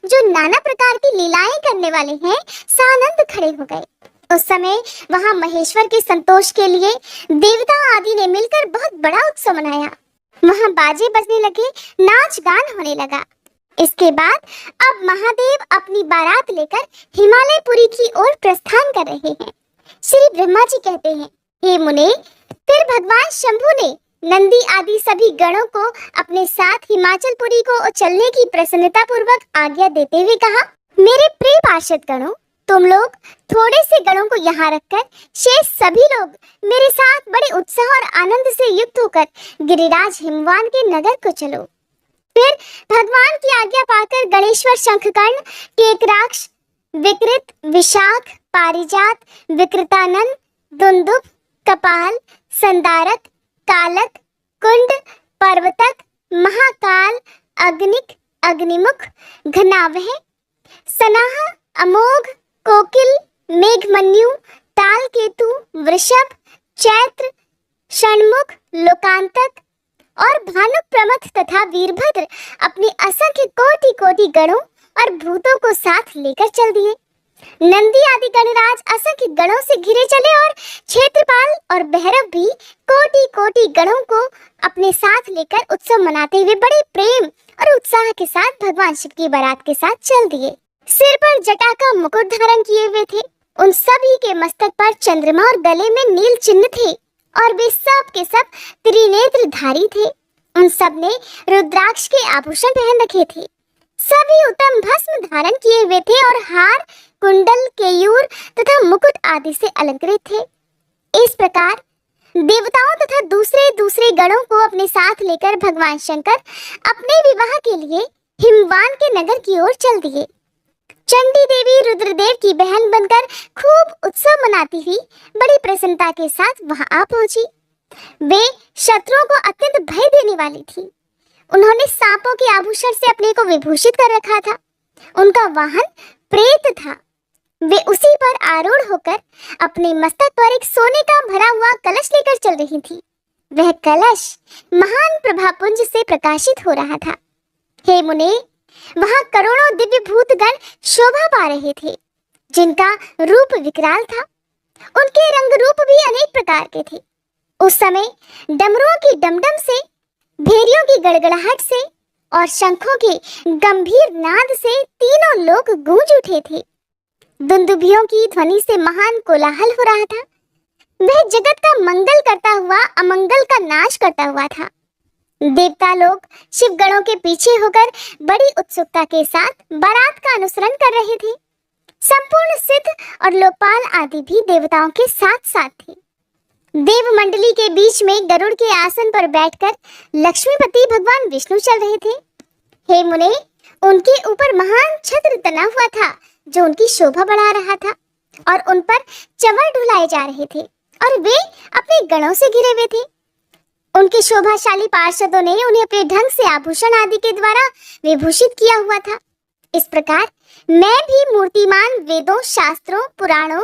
जो नाना प्रकार की लीलाएं करने वाले हैं, सानंद खड़े हो गए। उस समय वहां महेश्वर के संतोष के लिए देवता आदि ने मिलकर बहुत बड़ा उत्सव मनाया। वहां बाजे बजने लगे, नाच गान होने लगा। इसके बाद अब महादेव अपनी बारात लेकर हिमालयपुरी की ओर प्रस्थान कर रहे हैं। श्री ब्रह्मा जी कहते हैं, हे मुने, फिर भगवान शंभु ने नंदी आदि सभी गणों को अपने साथ हिमाचलपुरी को चलने की प्रसन्नता पूर्वक आज्ञा देते हुए कहा, मेरे प्रिय पार्षद गणों, तुम लोग थोड़े से गणों को यहाँ रखकर शेष सभी लोग मेरे साथ बड़े उत्साह और आनंद से युक्त होकर गिरिराज हिमवान के नगर को चलो। फिर भगवान की आज्ञा पाकर गणेश्वर, शंखकर्ण, केकराक्ष, विकृत, विशाख, पारिजात, विकृतानंद, दुंदुभ, कपाल, संदारक, कालक, कुंड, पर्वतक, महाकाल, अग्निक, अग्निमुख, घनावह, सनाह, अमोघ, कोकिल, मेघमन्यु, तालकेतु, वृषभ, चैत्र, षण्मुख, लोकांतक और भानुक प्रमथ तथा वीरभद्र अपने असंख्य कोटि कोटि गणों और भूतों को साथ लेकर चल दिए। नंदी आदि गणराज असंख्य गणों से घिरे चले और क्षेत्रपाल और भैरव भी कोटि कोटि गणों को अपने साथ लेकर उत्सव मनाते हुए बड़े प्रेम और उत्साह के साथ भगवान शिव की बारात के साथ चल दिए। सिर पर जटा का मुकुट धारण किए हुए थे। उन सभी के मस्तक पर चंद्रमा और गले में नील चिन्ह थे और वे सब के सब त्रिनेत्रधारी थे। उन सब ने रुद्राक्ष के आभूषण पहन रखे थे। सभी उत्तम भस्म धारण किए हुए थे और हार, कुंडल, केयूर तथा मुकुट आदि से अलंकृत थे। इस प्रकार देवताओं तथा दूसरे दूसरे गणों को अपने साथ लेकर भगवान शंकर अपने विवाह के लिए हिमवान के नगर की ओर चल दिए। चंडी देवी रुद्रदेव की बहन बनकर खूब उत्सव मनाती हुई बड़ी प्रसन्नता के साथ वहां आ पहुंची। वे शत्रुओं को अत्यंत भय देने वाली थी। उन्होंने सांपों के आभूषण से अपने को विभूषित कर रखा था। उनका वाहन प्रेत था। वे उसी पर आरूढ़ होकर अपने मस्तक पर एक सोने का भरा हुआ कलश लेकर चल रही थी। वह कलश महान प्रभापुंज से प्रकाशित हो रहा था। हे मुने, वहां करोड़ों दिव्य भूतगण शोभा पा रहे थे, जिनका रूप विकराल था। उनके रंग रूप भी अनेक प्रकार के थे। उस समय डमरुओं की डमडम से, भेरियों की गड़गड़ाहट से और शंखों के गंभीर नाद से तीनों लोग गूंज उठे थे। दुंदुभियों की ध्वनि से महान कोलाहल हो रहा था। वह जगत का मंगल करता हुआ अमंगल का नाश करता हुआ था। देवता लोग शिव गणों के पीछे होकर बड़ी उत्सुकता के साथ बारात का अनुसरण कर रहे थे। संपूर्ण सिद्ध और लोकपाल आदि भी देवताओं के साथ साथ थे। देव मंडली के बीच में गरुड़ के आसन पर बैठकर लक्ष्मीपति भगवान विष्णु चल रहे थे। हे मुने, उनके ऊपर महान छत्र तना हुआ था जो उनकी शोभा बढ़ा रहा था और उन पर चंवर ढुलाए जा रहे थे और वे अपने गणों से घिरे हुए थे। उनके शोभाशाली पार्षदों ने उन्हें अपने ढंग से आभूषण आदि के द्वारा विभूषित किया हुआ था। इस प्रकार मैं भी मूर्तिमान वेदों, शास्त्रों, पुराणों,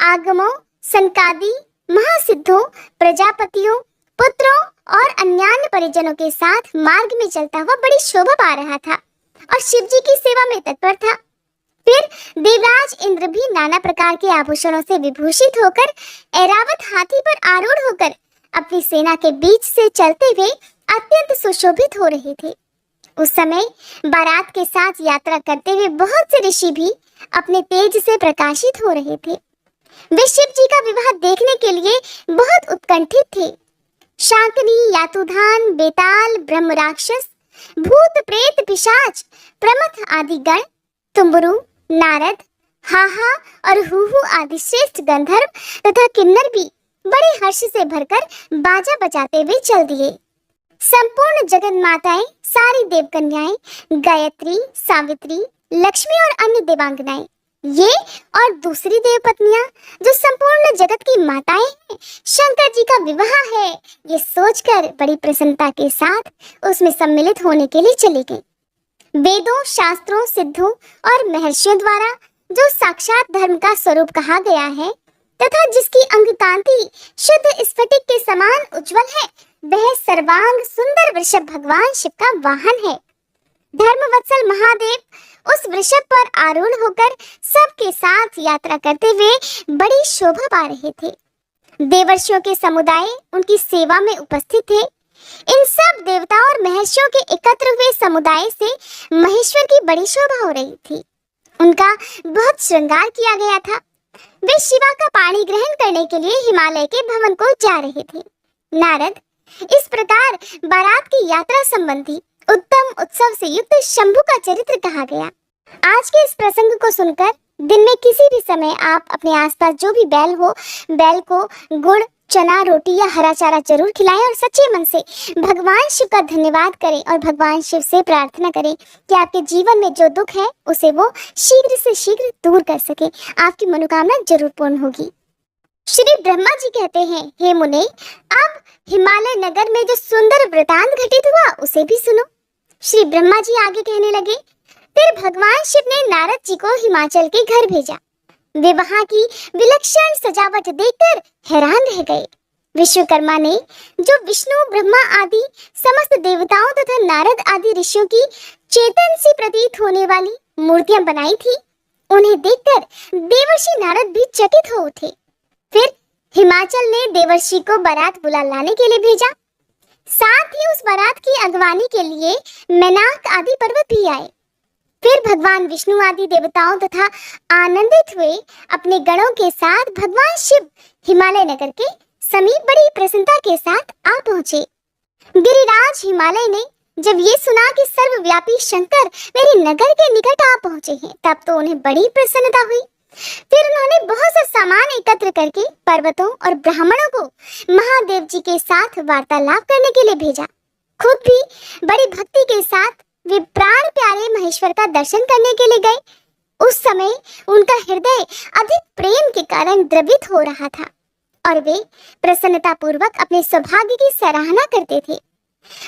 आगमों, सनकादि, महासिद्धों, प्रजापतियों, पुत्रों और अन्यान्य परिजनों के साथ मार्ग में चलता हुआ बड़ी शोभा पा रहा था और शिव जी की सेवा में तत्पर था। फिर देवराज इंद्र भी नाना प्रकार के आभूषणों से विभूषित होकर ऐरावत हाथी पर आरूढ़ होकर अपनी सेना के बीच से चलते हुए अत्यंत सुशोभित हो रहे थे। उस समय बारात के साथ यात्रा करते हुए बहुत से ऋषि भी अपने तेज से प्रकाशित हो रहे थे। वे शिव जी का विवाह देखने के लिए बहुत उत्कंठित थे। शांकनी, यातुधान, बेताल, ब्रह्म राक्षस, भूत, प्रेत, पिशाच, प्रमथ आदि गण, तुम्बुरु, नारद, हाहा और हुहु आदि श्रेष्ठ गंधर्व तथा किन्नर भी बड़े हर्ष से भरकर बाजा बजाते हुए चल दिए। संपूर्ण जगत माताएं, सारी देवकन्याएं, गायत्री, सावित्री, लक्ष्मी और अन्य देवांगनाएं, ये और दूसरी देवपत्नियां जो संपूर्ण जगत की माताएं हैं, शंकर जी का विवाह है, ये सोचकर बड़ी प्रसन्नता के साथ उसमें सम्मिलित होने के लिए चली गई। वेदों, शास्त्रों, सिद्धों और महर्षियों द्वारा जो साक्षात धर्म का स्वरूप कहा गया है तथा जिसकी अंग कांति शुद्ध स्फटिक के समान उज्जवल है, वह सर्वांग सुंदर वृषभ भगवान शिव का वाहन है। धर्मवत्सल महादेव उस वृषभ पर आरूढ़ होकर सबके साथ यात्रा करते हुए बड़ी शोभा पा रहे थे। देवर्षियों के समुदाय उनकी सेवा में उपस्थित थे। इन सब देवताओं और महर्षियों के एकत्र हुए समुदाय से महेश्वर की बड़ी शोभा हो रही थी। उनका बहुत श्रृंगार किया गया था। वे शिवा का पानी ग्रहण करने के लिए हिमालय के भवन को जा रहे थे। नारद, इस प्रकार बारात की यात्रा संबंधी उत्तम उत्सव से युक्त शंभु का चरित्र कहा गया। आज के इस प्रसंग को सुनकर दिन में किसी भी समय आप अपने आसपास जो भी बैल हो, बैल को गुड़, चना, रोटी या हरा चारा जरूर खिलाएं और सच्चे मन से भगवान शिव का धन्यवाद करें और भगवान शिव से प्रार्थना करें कि आपके जीवन में जो दुख है उसे वो शीघ्र से शीघ्र दूर कर सके। आपकी मनोकामना जरूर पूर्ण होगी। श्री ब्रह्मा जी कहते हैं, हे मुने, अब हिमालय नगर में जो सुंदर वृतांत घटित हुआ उसे भी सुनो। श्री ब्रह्मा जी आगे कहने लगे, फिर भगवान शिव ने नारद जी को हिमाचल के घर भेजा। वे वहां की विलक्षण सजावट देखकर हैरान रह गए। विश्वकर्मा ने जो विष्णु, ब्रह्मा आदि समस्त देवताओं तथा नारद आदि ऋषियों की चेतन सी प्रतीत होने वाली मूर्तियां बनाई थी, उन्हें देखकर देवर्षि नारद भी चकित हो उठे। फिर हिमाचल ने देवर्षि को बारात बुला लाने के लिए भेजा। साथ ही उस बारात की अगवानी के लिए मैनाक आदि पर्वत भी आए। फिर भगवान विष्णु आदि देवताओं तथा आनंदित हुए अपने गणों के साथ भगवान शिव हिमालय नगर के समीप बड़ी प्रसन्नता के साथ आ पहुंचे। गिरिराज हिमालय ने जब ये सुना कि सर्वव्यापी शंकर मेरे नगर के निकट आ पहुंचे हैं, तब तो उन्हें बड़ी प्रसन्नता हुई। फिर उन्होंने बहुत सा सामान एकत्र करके पर्वतों और ब्राह्मणों को महादेव जी के साथ वार्तालाप करने के लिए भेजा। खुद भी बड़ी भक्ति के साथ वे प्राण प्यारे महेश्वर का दर्शन करने के लिए गए। उस समय उनका हृदय अधिक प्रेम के कारण द्रवित हो रहा था और वे प्रसन्नता पूर्वक अपने सौभाग्य की सराहना करते थे।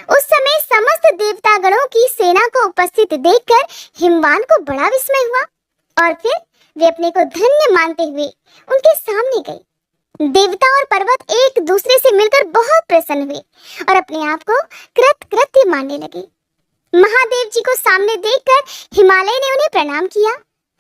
उस समय समस्त देवता गणों की सेना को उपस्थित देखकर हिमवान को बड़ा विस्मय हुआ और फिर वे अपने को धन्य मानते हुए उनके सामने गए। देवता और पर्वत एक दूसरे से मिलकर बहुत प्रसन्न हुए और अपने आप को कृतकृत्य मानने लगे। महादेव जी को सामने देखकर हिमालय ने उन्हें प्रणाम किया।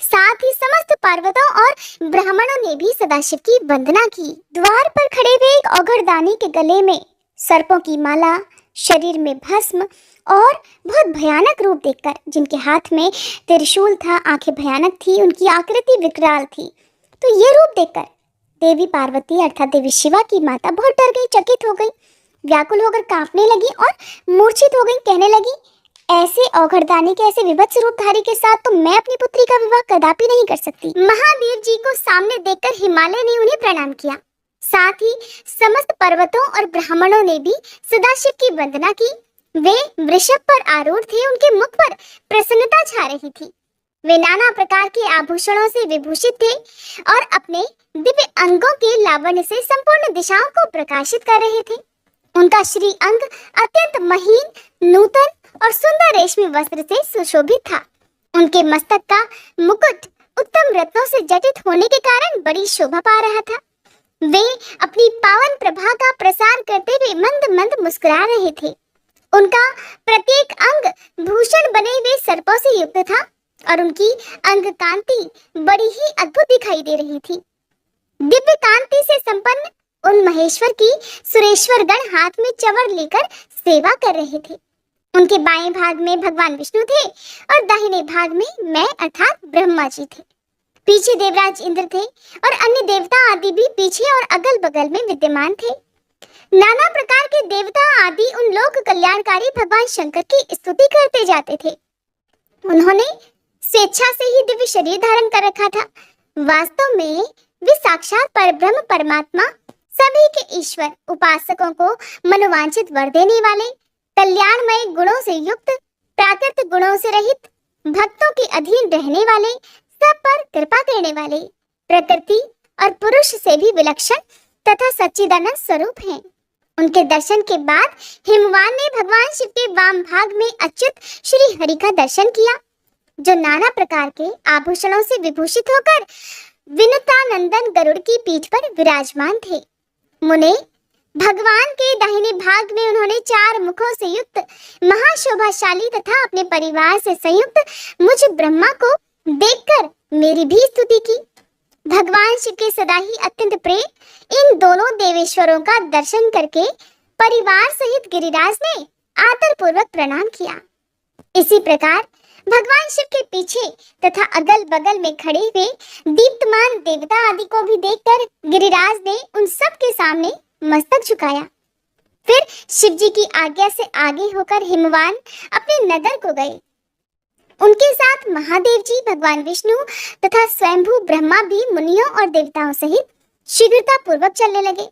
साथ ही समस्त पर्वतों और ब्राह्मणों ने भी सदाशिव की वंदना की। द्वार पर खड़े हुए एक औघड़दानी के गले में सर्पों की माला, शरीर में भस्म और बहुत भयानक रूप देखकर, जिनके हाथ में त्रिशूल था, आंखें भयानक थी, उनकी आकृति विकराल थी, तो ये रूप देखकर देवी पार्वती अर्थात देवी शिवा की माता बहुत डर गई, चकित हो गई, व्याकुल होकर कांपने लगी और मूर्छित हो गई। कहने लगी, ऐसे औघड़दानी के ऐसे विभत्स रूपधारी के साथ तो मैं अपनी पुत्री का विवाह कदापि नहीं कर सकती। महादेव जी को सामने देखकर हिमालय ने उन्हें प्रणाम किया। साथ ही समस्त पर्वतों और ब्राह्मणों ने भी सदाशिव की वंदना की। वे वृषभ पर आरूढ़ थे, उनके मुख पर प्रसन्नता छा रही थी। वे नाना प्रकार के आभूषणों से विभूषित थे और अपने दिव्य अंगों के लावण्य से संपूर्ण दिशाओं को प्रकाशित कर रहे थे। उनका श्री अंग अत्यंत महीन, नूतन और सुंदर रेशमी वस्त्र से सुशोभित था। उनके मस्तक का मुकुट उत्तम रत्नों से जटित होने के कारण बड़ी शोभा पा रहा था। वे अपनी पावन प्रभा का प्रसार करते हुए मंद मंद मुस्कुरा रहे थे। उनका प्रत्येक अंग भूषण बने हुए सर्पों से युक्त था और उनकी अंग कांति बड़ी ही अद्भुत दिखाई दे रही थी। दिव्य कांति से संपन्न उन महेश्वर की सुरेश्वर गण हाथ में चवर लेकर सेवा कर रहे थे। उनके बाएं भाग में भगवान विष्णु थे और दाहिने भाग में मैं अर्थात ब्रह्मा जी थे। पीछे देवराज इंद्र थे और अन्य देवता आदि भी पीछे और अगल बगल में विद्यमान थे। नाना प्रकार के देवता आदि उन लोक कल्याणकारी भगवान शंकर की स्तुति करते जाते थे। उन्होंने स्वेच्छा से ही दिव्य शरीर धारण कर रखा था। वास्तव में वे साक्षात परब्रह्म परमात्मा, सभी के ईश्वर, उपासकों को मनोवांछित वर देने वाले, कल्याणमय गुणों से युक्त, प्राकृत गुणों से रहित, भक्तों के अधीन रहने वाले, सब पर कृपा करने वाले, प्रकृति और पुरुष से भी विलक्षण तथा सच्चिदानंद स्वरूप हैं। उनके दर्शन के बाद हिमवान ने भगवान शिव के वाम भाग में अच्युत श्री हरि का दर्शन किया, जो नाना प्रकार के आभूषणों से विभूषित होकर विनुतानंदन गरुड़ की पीठ पर विराजमान थे। मुने, भगवान के दाहिने भाग में उन्होंने 4 मुखों से युक्त महाशोभाशाली तथा अपने परिवार से संयुक्त मुझ ब्रह्मा को देखकर मेरी भी स्तुति की। भगवान शिव के सदा ही अत्यंत प्रिय इन दोनों देवेश्वरों का दर्शन करके परिवार सहित गिरिराज ने आदर पूर्वक प्रणाम किया। इसी प्रकार भगवान शिव के पीछे तथा अगल बगल में खड़े हुए दीप्तमान देवता आदि को भी देखकर गिरिराज ने उन सब के सामने मस्तक झुकाया। फिर शिव जी की आज्ञा से आगे होकर हिमवान अपने नगर को गए। उनके साथ महादेव जी, भगवान विष्णु तथा स्वयंभू ब्रह्मा भी मुनियों और देवताओं सहित शीघ्रता पूर्वक चलने लगे।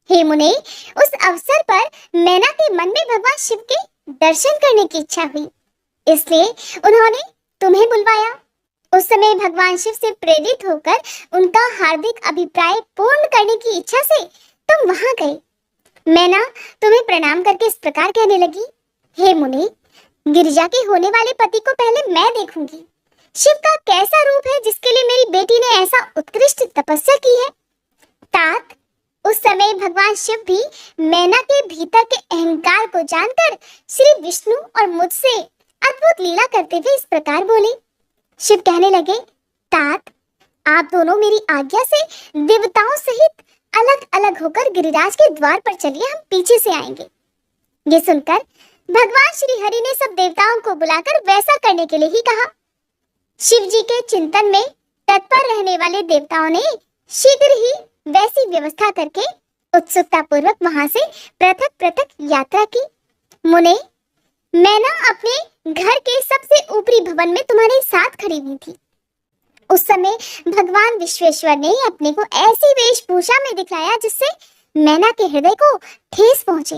हे मुने, उस अवसर पर मैना के मन में भगवान शिव के दर्शन करने की इच्छा हुई, इसलिए उन्होंने तुम्हें बुलवाया। उस समय भगवान शिव से प्रेरित होकर उनका हार्दिक अभिप्राय पूर्ण करने की इच्छा से तुम वहां गए। मैना तुम्हें प्रणाम करके इस प्रकार कहने लगी, हे मुने, गिरिजा के होने वाले पति को पहले मैं देखूंगी। शिव का कैसा रूप है जिसके लिए मेरी बेटी ने ऐसा उत्कृष्ट तपस्या की है। तात, उस समय भगवान शिव भी मैना के भीतर के अहंकार को जानकर श्री विष्णु और मुझसे अद्भुत लीला करते हुए इस प्रकार बोले। शिव कहने लगे, तात, आप दोनों मेरी आज्ञा से देवताओं सहित अलग अलग होकर गिरिराज के द्वार पर चलिए, हम पीछे से आएंगे। ये सुनकर भगवान श्री हरि ने सब देवताओं को बुलाकर वैसा करने के लिए ही कहा। शिव जी के चिंतन में तत्पर रहने वाले देवताओं ने शीघ्र ही वैसी व्यवस्था करके उत्सुकता पूर्वक वहां से पृथक पृथक यात्रा की। मुने, मैना अपने घर के सबसे ऊपरी भवन में तुम्हारे साथ खड़ी हुई थी। उस समय भगवान विश्वेश्वर ने अपने को ऐसी वेशभूषा में दिखाया जिससे मैना के हृदय को ठेस पहुंचे।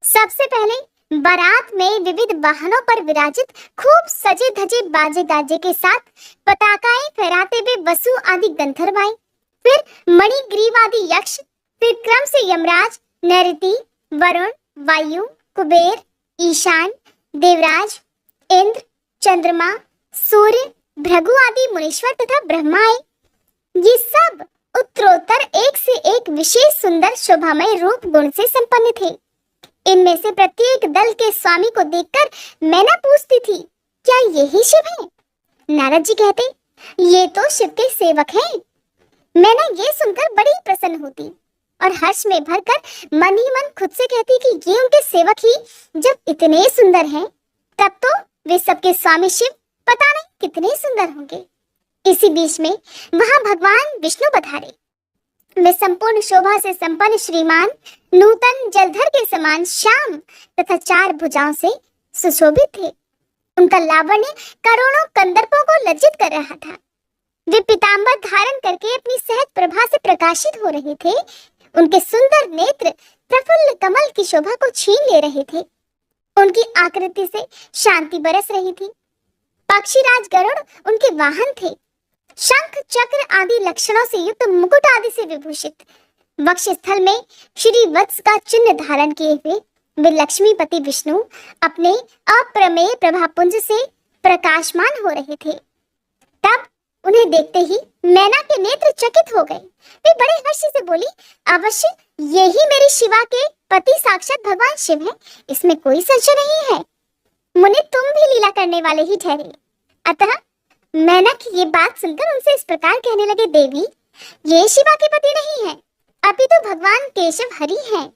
सबसे पहले बारात में विविध वाहनों पर विराजित खूब सजे धजे बाजे गाजे के साथ पताकाएं फहराते हुए वसु आदि गंधर्व आए। फिर मणिग्रीव आदि यक्ष, फिर क्रम से यमराज, नैऋति, वरुण, वायु, कुबेर, ईशान, देवराज, इंद्र, चंद्रमा, सूर्य, भृगु आदि मुनीश्वर तथा ब्रह्मा आए। ये सब उत्तरोत्तर एक से एक विशेष सुंदर शोभामय रूप गुण से संपन्न थे। इनमें से प्रत्येक दल के स्वामी को देखकर मैना पूछती थी, क्या यही शिव है? नारद जी कहते, ये तो शिव के सेवक हैं। मैना ये सुनकर बड़ी प्रसन्न होती और हर्ष में भरकर मन ही मन खुद से कहती कि ये उनके सेवक ही जब इतने सुंदर हैं, तब तो वे सबके स्वामी शिव पता नहीं कितने सुंदर होंगे। इसी बीच में वहां भगवान विष्णु पधारे। वे संपूर्ण शोभा से संपन्न श्रीमान, नूतन जलधर के समान श्याम तथा 4 भुजाओं से सुशोभित थे। उनका लावण्य करोड़ों कंदर्पों को लज्जित कर रहा था। वे पीतांबर धारण करके अपनी सहज प्रभा से प्रकाशित हो रहे थे। उनके सुंदर नेत्र प्रफुल्ल कमल की शोभा को छीन ले रहे थे। उनकी आकृति से शांति बरस रही थी। पक्षीराज गरुड़ उनके वाहन थे। शंख चक्र आदि लक्षणों से युक्त मुकुट आदि से विभूषित वक्ष स्थल में श्री वत्स का चिन्ह धारण किए हुए वे लक्ष्मीपति विष्णु अपने अप्रमेय प्रभापुंज से प्रकाशमान हो रहे थे। तब उन्हें देखते ही मैना के नेत्र चकित हो गए। वे बड़े हर्ष से बोली, अवश्य यही मेरी शिवा के पति साक्षात भगवान शिव है, इसमें कोई संशय नहीं है। मुने, तुम भी लीला करने वाले ही ठहरे। अतः मैना की ये बात सुनकर उनसे इस प्रकार कहने लगे, देवी, ये शिवा के पति नहीं है, अपितु तो भगवान केशव हरि हैं।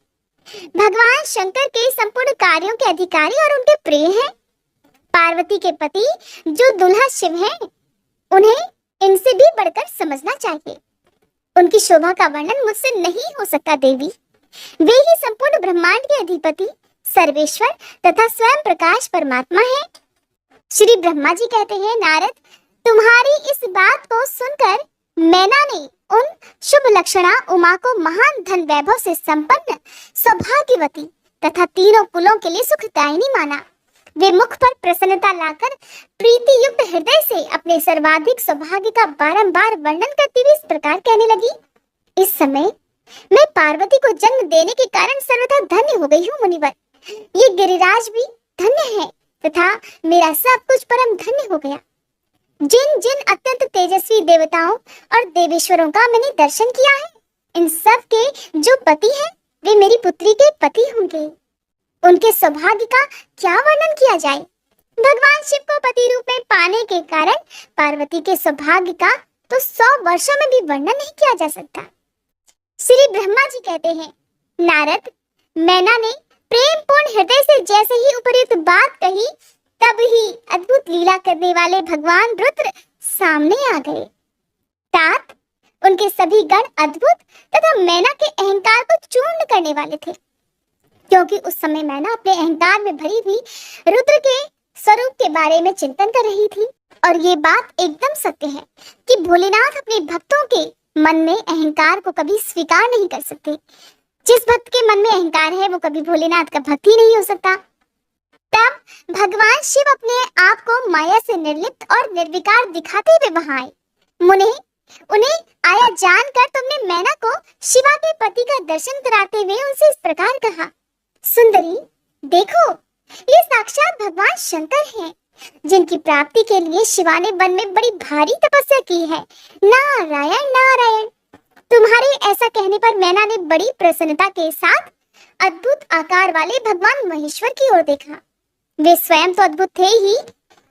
भगवान शंकर के संपूर्ण कार्यों के अधिकारी और उनके प्रिय हैं। पार्वती के पति जो दुल्हा शिव हैं, उन्हें इनसे भी बढ़कर समझना चाहिए। उनकी शोभा का वर्णन मुझसे नहीं हो सकता देवी। वे ही संपूर्ण ब्रह्मांड के अधिपति, सर्वेश्वर तथा स्वयं प्रकाश परमात्मा हैं। श्री ब्रह्मा जी कहते हैं, नारद, तुम्हारी इस बात को सुनकर मैना ने उन शुभ लक्षणा उमा को महान धन वैभव से संपन्न, सौभाग्यवती तथा तीनों कुलों के लिए सुखदायिनी माना। वे मुख पर प्रसन्नता लाकर प्रीति युक्त हृदय से अपने सर्वाधिक सौभाग्य का बारंबार वर्णन करती हुई इस प्रकार कहने लगी, इस समय मैं पार्वती को जन्म देने के कारण सर्वथा धन्य हो गई हूँ मुनिवर। ये गिरिराज भी धन्य है तथा मेरा सब कुछ परम धन्य हो गया। जिन जिन अत्यंत तेजस्वी देवताओं और देवेश्वरों का मैंने दर्शन किया है, इन सब के जो पति हैं, वे मेरी पुत्री के पति होंगे। उनके सौभाग्य का क्या वर्णन किया जाए। भगवान शिव को पति रूप में पाने के कारण पार्वती के सौभाग्य का तो 100 वर्षों में भी वर्णन नहीं किया जा सकता। श्री ब्रह्मा जी कहते हैं, नारद, मैना ने प्रेम पूर्ण हृदय से जैसे ही उपयुक्त बात कही, तब ही अद्भुत लीला करने वाले भगवान रुद्र सामने आ गए। तात उनके सभी गण अद्भुत तथा मैना के अहंकार को चूर्ण करने वाले थे, क्योंकि उस समय मैना अपने अहंकार में भरी हुई रुद्र के स्वरूप के बारे में चिंतन कर रही थी। और ये बात एकदम सत्य है कि भोलेनाथ अपने भक्तों के मन में अहंकार को कभी स्वीकार नहीं कर सकते। जिस भक्त के मन में अहंकार है वो कभी भोलेनाथ का भक्त ही नहीं हो सकता। तब भगवान शिव अपने आप को माया से निर्लिप्त और निर्विकार दिखाते हुए वहां आए। मुने, उन्हें आया जानकर तुमने मैना को शिवा के पति का दर्शन कराते हुए उनसे इस प्रकार कहा, सुंदरी देखो, ये साक्षात भगवान शंकर हैं, जिनकी प्राप्ति के लिए शिवा ने वन में बड़ी भारी तपस्या की है। नारायण नारायण। तुम्हारे ऐसा कहने पर मैना ने बड़ी प्रसन्नता के साथ अद्भुत आकार वाले भगवान महेश्वर की ओर देखा। वे स्वयं तो अद्भुत थे ही,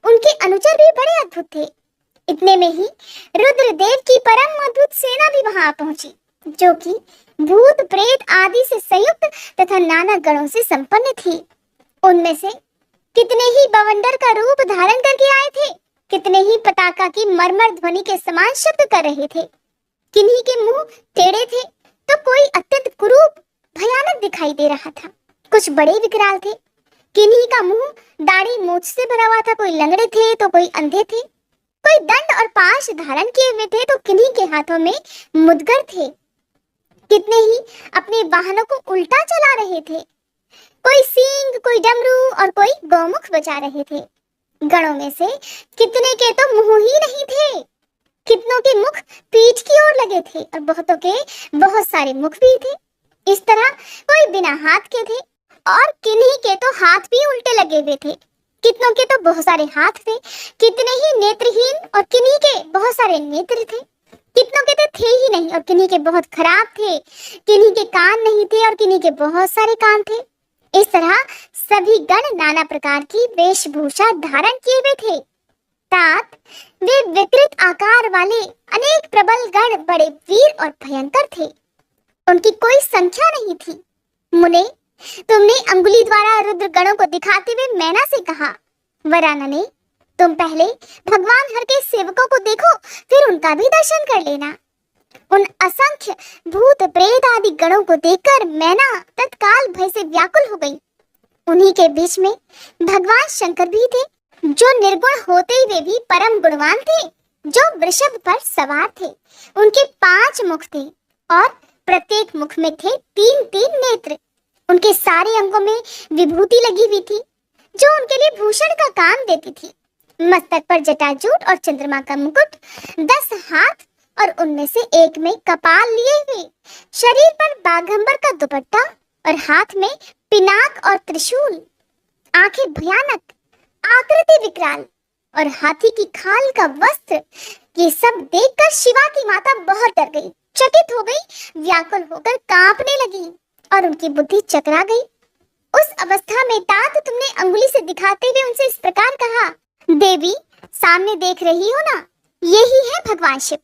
उनके अनुचर भी बड़े अद्भुत थे। इतने में ही रुद्रदेव की परम अद्भुत सेना भी वहां पहुंची, जो कि भूत प्रेत आदि से संयुक्त तथा नाना गणों से संपन्न थी। उनमें से कितने ही बवंडर का रूप धारण करके आए थे, कितने ही पताका की मरमर ध्वनि के समान शब्द कर रहे थे। किन्हीं के मुंह टेढ़े थे तो कोई अत्यंत कुरूप भयानक दिखाई दे रहा था। कुछ बड़े विकराल थे, किन्हीं का मुंह दाढ़ी मूछ से भरा हुआ था, कोई लंगड़े थे तो कोई अंधे थे, कोई दंड और पाश धारण किए हुए थे तो किन्हीं के हाथों में मुदगर थे। कितने ही अपने वाहनों को उल्टा चला रहे थे, कोई सींग, कोई डमरू और कोई गौमुख बजा रहे थे। गणों में से कितने के तो मुंह ही नहीं थे, कितनों के मुख पीठ की ओर लगे थे और बहुतों के बहुत सारे मुख भी थे। इस तरह कोई बिना हाथ के थे और किन्हीं के तो हाथ भी उल्टे लगे हुए थे। कितनों के तो बहुत सारे हाथ थे, कितने ही नेत्रहीन और किन्हीं के बहुत सारे नेत्र थे। कितनों के तो थे ही नहीं और किन्हीं के बहुत खराब थे, किन्हीं के कान नहीं थे और किन्हीं के बहुत सारे कान थे। इस तरह सभी गण नाना प्रकार की वेशभूषा धारण किए हुए थे। तात वे विकृत आकार वाले अनेक प्रबल गण बड़े वीर और भयंकर थे, उनकी कोई संख्या नहीं थी। मुने, तुमने अंगुली द्वारा रुद्र गणों को दिखाते हुए मैना से कहा, वरानने, तुम पहले भगवान हर के सेवकों को देखो, फिर उनका भी दर्शन कर लेना। उन असंख्य भूत प्रेत आदि गणों को देखकर मैना तत्काल भय से व्याकुल हो गई। उन्हीं के बीच में भगवान शंकर भी थे, जो निर्गुण होते हुए भी परम गुणवान थे, जो वृषभ पर सवार थे। उनके 5 मुख थे और प्रत्येक मुख में थे 3-3 नेत्र। उनके सारे अंगों में विभूति लगी हुई थी, जो उनके लिए भूषण का काम देती थी। मस्तक पर जटाजूट और चंद्रमा का मुकुट, 10 हाथ और उनमें से एक में कपाल लिए हुए, शरीर पर बाघंबर का दुपट्टा और हाथ में पिनाक और त्रिशूल, आंखें भयानक, आकृति विकराल और हाथी की खाल का वस्त्र। ये सब देखकर शिवा की माता बहुत डर गई, चकित हो गई, व्याकुल होकर कांपने लगी और उनकी बुद्धि चकरा गई। उस अवस्था में तात तुमने अंगुली से दिखाते हुए उनसे इस प्रकार कहा, देवी, सामने देख रही हो ना, यही है भगवान शिव।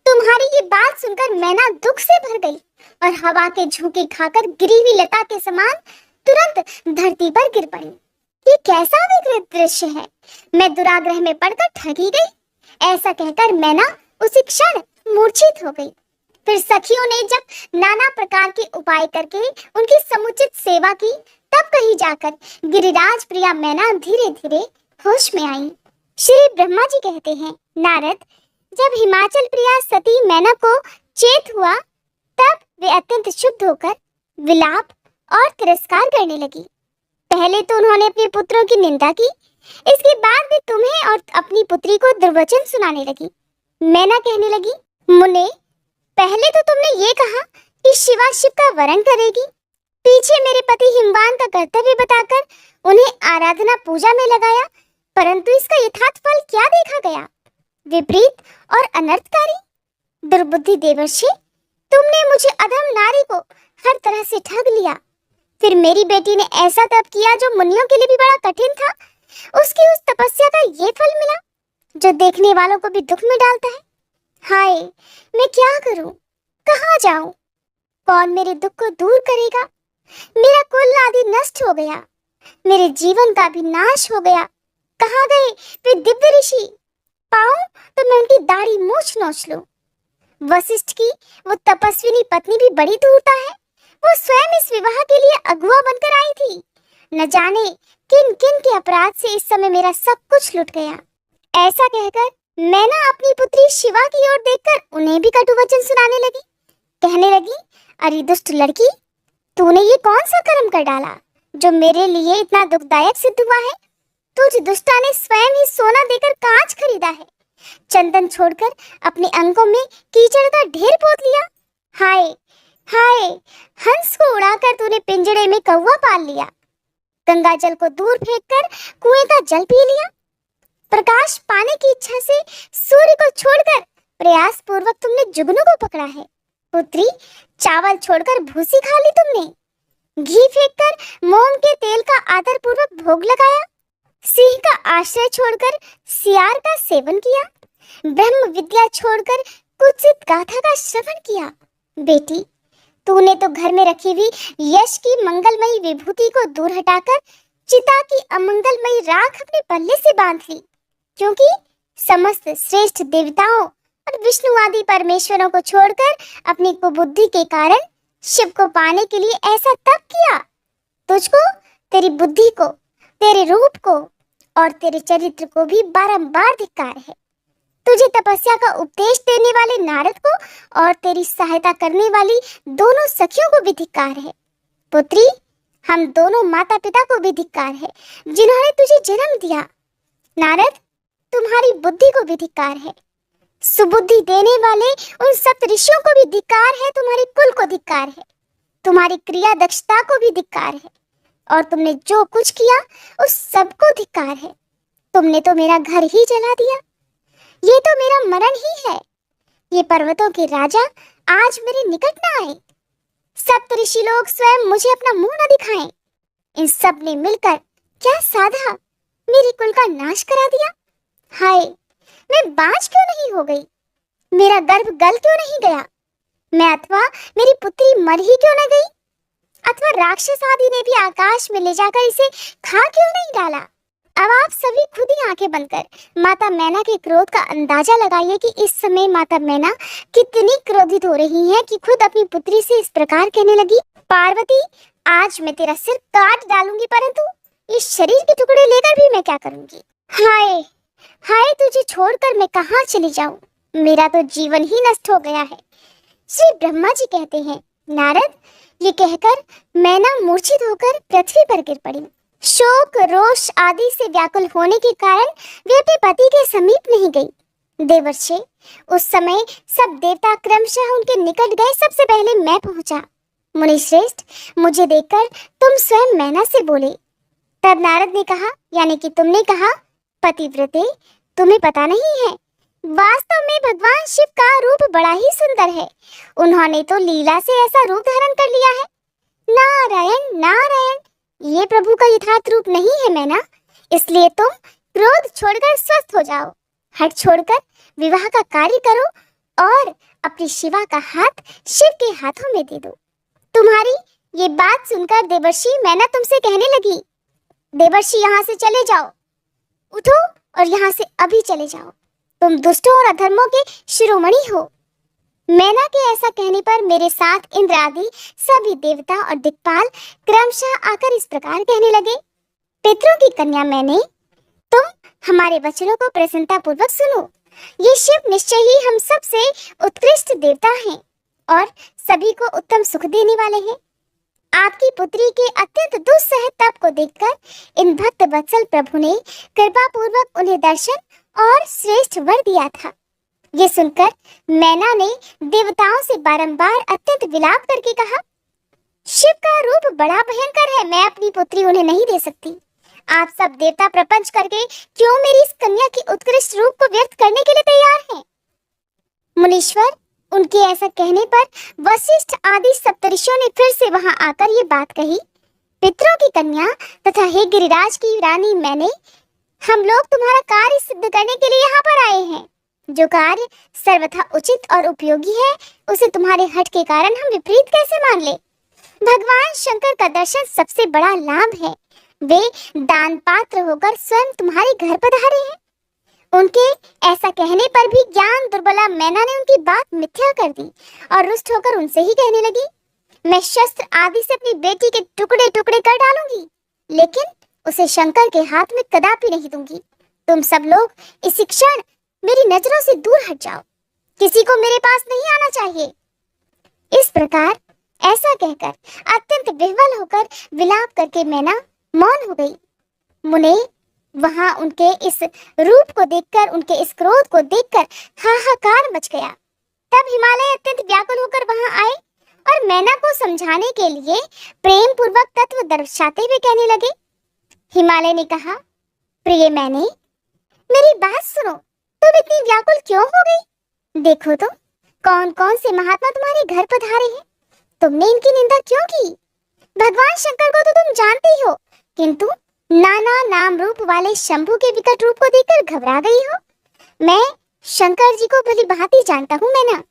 तुम्हारी ये बात सुनकर मैना दुख से भर गई और हवा के झोंके खाकर गिरी हुई लता के समान तुरंत धरती पर गिर पड़ी। ये कैसा विकृत दृश्य है, मैं दुराग्रह में पड़कर ठगी गई। ऐसा कहकर मैना उसी क्षण मूर्छित हो गई। फिर सखियों ने जब नाना प्रकार के उपाय करके उनकी समुचित सेवा की, तब कहीं जाकर गिरिराज प्रिया मैना धीरे धीरे होश में आई। श्री ब्रह्मा जी कहते हैं, नारद, जब हिमाचल प्रिया सती मैना को चेत हुआ, तब वे अत्यंत शुद्ध होकर विलाप और तिरस्कार करने लगी। पहले तो उन्होंने अपने पुत्रों की निंदा की, इसके बाद वे तुम्हें और अपनी पुत्री को दुर्वचन सुनाने लगी। मैना कहने लगी, मुने, पहले तो तुमने ये कहा कि शिवा शिव का वरण करेगी, पीछे मेरे पति हिमवान का कर्तव्य बताकर उन्हें आराधना पूजा में लगाया, परंतु इसका यथार्थ फल क्या देखा गया? विपरीत और अनर्थकारी। दुर्बुद्धि देवर्षि, तुमने मुझे अधम नारी को हर तरह से ठग लिया। फिर मेरी बेटी ने ऐसा तप किया जो मुनियों के लिए भी बड़ा कठिन था। उसकी उस तपस्या का ये फल मिला जो देखने वालों को भी दुख में डालता है। हाय, मैं क्या करूं? कहाँ जाऊं? कौन मेरे दुख को दूर करेगा? मेरा कुल आदि नष्ट हो गया, मेरे जीवन का भी नाश हो गया। कहाँ गए वे दिव्य ऋषि? पाऊं तो मैं उनकी दाढ़ी मूछ नोच लूं। वशिष्ठ की वो तपस्विनी पत्नी भी बड़ी धूर्ता है। वो स्वयं इस विवाह के लिए अगुआ बनकर आई थी। न जाने किन किन के अपराध से इस समय मेरा सब कुछ लुट गया। ऐसा कहकर मैना अपनी पुत्री शिवा की ओर देखकर उन्हें भी कटु वचन सुनाने लगी। कहने लगी, अरे दुष्ट लड़की, तूने ये कौन सा कर्म कर डाला जो मेरे लिए इतना दुखदायक सिद्ध हुआ है? तुझ दुष्टा ने स्वयं ही सोना देकर कांच खरीदा है, चंदन छोड़कर अपने अंगों में कीचड़ का ढेर पोत लिया। हाय हाय, हंस को उड़ाकर तूने पिंजड़े में कौवा पाल लिया, गंगा जल को दूर फेंककर कुएं का जल पी लिया। प्रकाश पाने की इच्छा से सूर्य को छोड़कर प्रयास पूर्वक तुमने जुगनू को पकड़ा है। पुत्री, चावल छोड़कर भूसी खा ली तुमने। घी फेंककर मोम के तेल का आदर पूर्वक भोग लगाया। सिंह का आश्रय छोड़कर सियार का सेवन किया। ब्रह्म विद्या छोड़कर कुत्सित गाथा का श्रवण किया। बेटी, तूने तो घर में रखी हुई यश की मंगलमयी विभूति को दूर हटाकर चिता की अमंगलमयी राख अपने पल्ले से बांध ली, क्योंकि समस्त श्रेष्ठ देवताओं और विष्णु आदि परमेश्वरों को छोड़कर अपनी कुबुद्धि के कारण शिव को पाने के लिए ऐसा तप किया। तुझको, तेरी बुद्धि को, तेरे रूप को और तेरे चरित्र को भी बारंबार धिक्कार है। तुझे तपस्या का उपदेश देने वाले नारद को और तेरी सहायता करने वाली दोनों सखियों को भी धिक्कार है। पुत्री, हम दोनों माता पिता को भी धिक्कार है जिन्होंने तुझे जन्म दिया। नारद, तुम्हारी बुद्धि को भी धिक्कार है। सुबुद्धि देने वाले उन सप्त ऋषियों को भी धिक्कार है। तुम्हारे कुल को धिक्कार है। तुम्हारी क्रिया दक्षता को भी धिक्कार है। और तुमने जो कुछ किया उस सब को धिक्कार है। तुमने तो मेरा घर ही जला दिया। ये तो मेरा मरण ही है। ये पर्वतों के राजा आज मेरे निकट न आए। सप्त ऋषि लोग स्वयं मुझे अपना मुंह न दिखाएं। इन सब ने मिलकर क्या साधा? मेरे कुल का नाश करा दिया। हाय, मैं बांझ क्यों नहीं हो गई? मेरा गर्भ गल क्यों नहीं गया? मैं अथवा मेरी पुत्री मर ही क्यों न गई? अथवा राक्षस आदि ने भी आकाश में ले जाकर इसे खा क्यों नहीं डाला? अब आप सभी खुद ही आंखें बंद कर माता मैना के क्रोध का अंदाजा लगाइए कि इस समय माता मैना कितनी क्रोधित हो रही है कि खुद अपनी पुत्री से इस प्रकार कहने लगी, पार्वती, आज मैं तेरा सिर काट डालूंगी, परंतु इस शरीर के टुकड़े लेकर भी मैं क्या करूंगी? हाय हाय, तुझे छोड़कर मैं कहाँ चली जाऊं? मेरा तो जीवन ही नष्ट हो गया है। श्री ब्रह्मा जी कहते हैं, नारद, ये कहकर मैना मूर्छित होकर पृथ्वी पर गिर पड़ी। शोक रोष आदि से व्याकुल होने के कारण वे अपने पति के समीप नहीं गई। देवर्षि, उस समय सब देवता क्रमशः उनके निकट गए। सबसे पहले मैं पहुंचा। मुनि श्रेष्ठ, मुझे देखकर तुम स्वयं मैना से बोले। तब नारद ने कहा, यानी कि तुमने कहा, पतिव्रते, तुम्हें पता नहीं है, वास्तव में भगवान शिव का रूप बड़ा ही सुंदर है। उन्होंने तो लीला से ऐसा रूप धारण कर लिया है। नारायण नारायण, ये प्रभु का यथार्थ रूप नहीं है मैना। इसलिए तुम क्रोध छोड़कर स्वस्थ हो जाओ, हठ छोड़कर विवाह का कार्य करो और अपनी शिवा का हाथ शिव के हाथों में दे दो। तुम्हारी ये बात सुनकर देवर्षि मैना तुमसे कहने लगी, देवर्षि, यहाँ से चले जाओ, उठो और यहाँ से अभी चले जाओ। तुम दुष्टों और अधर्मों के शिरोमणि हो। मैना के ऐसा कहने पर मेरे साथ इंद्र आदि सभी देवता और दिक्पाल क्रमशः आकर इस प्रकार कहने लगे, पितरों की कन्या मैंने, तुम हमारे वचनों को प्रसन्नता पूर्वक सुनो। ये शिव निश्चय ही हम सब से उत्कृष्ट देवता हैं और सभी को उत्तम सुख देने वाले हैं। आपकी पुत्री के अत्यंत दुस्सह तप को देखकर इन भक्त वत्सल प्रभु ने कृपा पूर्वक उन्हें दर्शन और श्रेष्ठ वर दिया था। ये सुनकर मैना ने देवताओं से बारंबार अत्यंत विलाप करके कहा, शिव का रूप बड़ा भयंकर है, मैं अपनी पुत्री उन्हें नहीं दे सकती। आप सब देवता प्रपंच करके क्यों मेरी इस कन्या की उत्कृष्ट रूप को व्यर्थ करने के लिए तैयार हैं? मुनीश्वर, उनके ऐसा कहने पर वशिष्ठ आदि सप्तऋषियों ने फिर से वहां आकर ये बात कही, पितरों की कन्या तथा हे गिरिराज की रानी मैंने, हम लोग तुम्हारा कार्य सिद्ध करने के लिए यहाँ पर आए हैं। जो कार्य सर्वथा उचित और उपयोगी है, उसे तुम्हारे हठ के कारण हम विपरीत कैसे मान ले। भगवान शंकर का दर्शन सबसे बड़ा लाभ है। वे दान पात्र होकर स्वयं तुम्हारे घर पधारे हैं। उनके ऐसा कहने पर भी ज्ञान दुर्बला मैना ने उनकी बात मिथ्या कर दी और रुष्ट होकर उनसे ही कहने लगी, मैं शस्त्र आदि से अपनी बेटी के टुकड़े टुकड़े कर डालूंगी, लेकिन उसे शंकर के हाथ में कदापि नहीं दूंगी। तुम सब लोग इसी क्षण मेरी नजरों से दूर हट जाओ, किसी को मेरे पास नहीं आना चाहिए। इस प्रकार ऐसा कहकर अत्यंत विह्वल होकर विलाप करके मैना मौन हो गई। मुने वहां उनके इस रूप को देखकर, उनके इस क्रोध को देखकर हाहाकार मच गया। तब हिमालय अत्यंत व्याकुल होकर वहां आए और मैना को समझाने के लिए प्रेम पूर्वक तत्व दर्शाते हुए कहने लगे। हिमालय ने कहा, प्रिय मैने, मेरी बात सुनो, तुम इतनी व्याकुल क्यों हो गई? देखो तो कौन कौन से महात्मा तुम्हारे घर पधारे हैं, तुमने इनकी निंदा क्यों की? भगवान शंकर को तो तुम जानते ही हो, किंतु नाना नाम रूप वाले शंभु के विकट रूप को देखकर घबरा गई हो। मैं शंकर जी को भली भांति जानता हूँ मैना,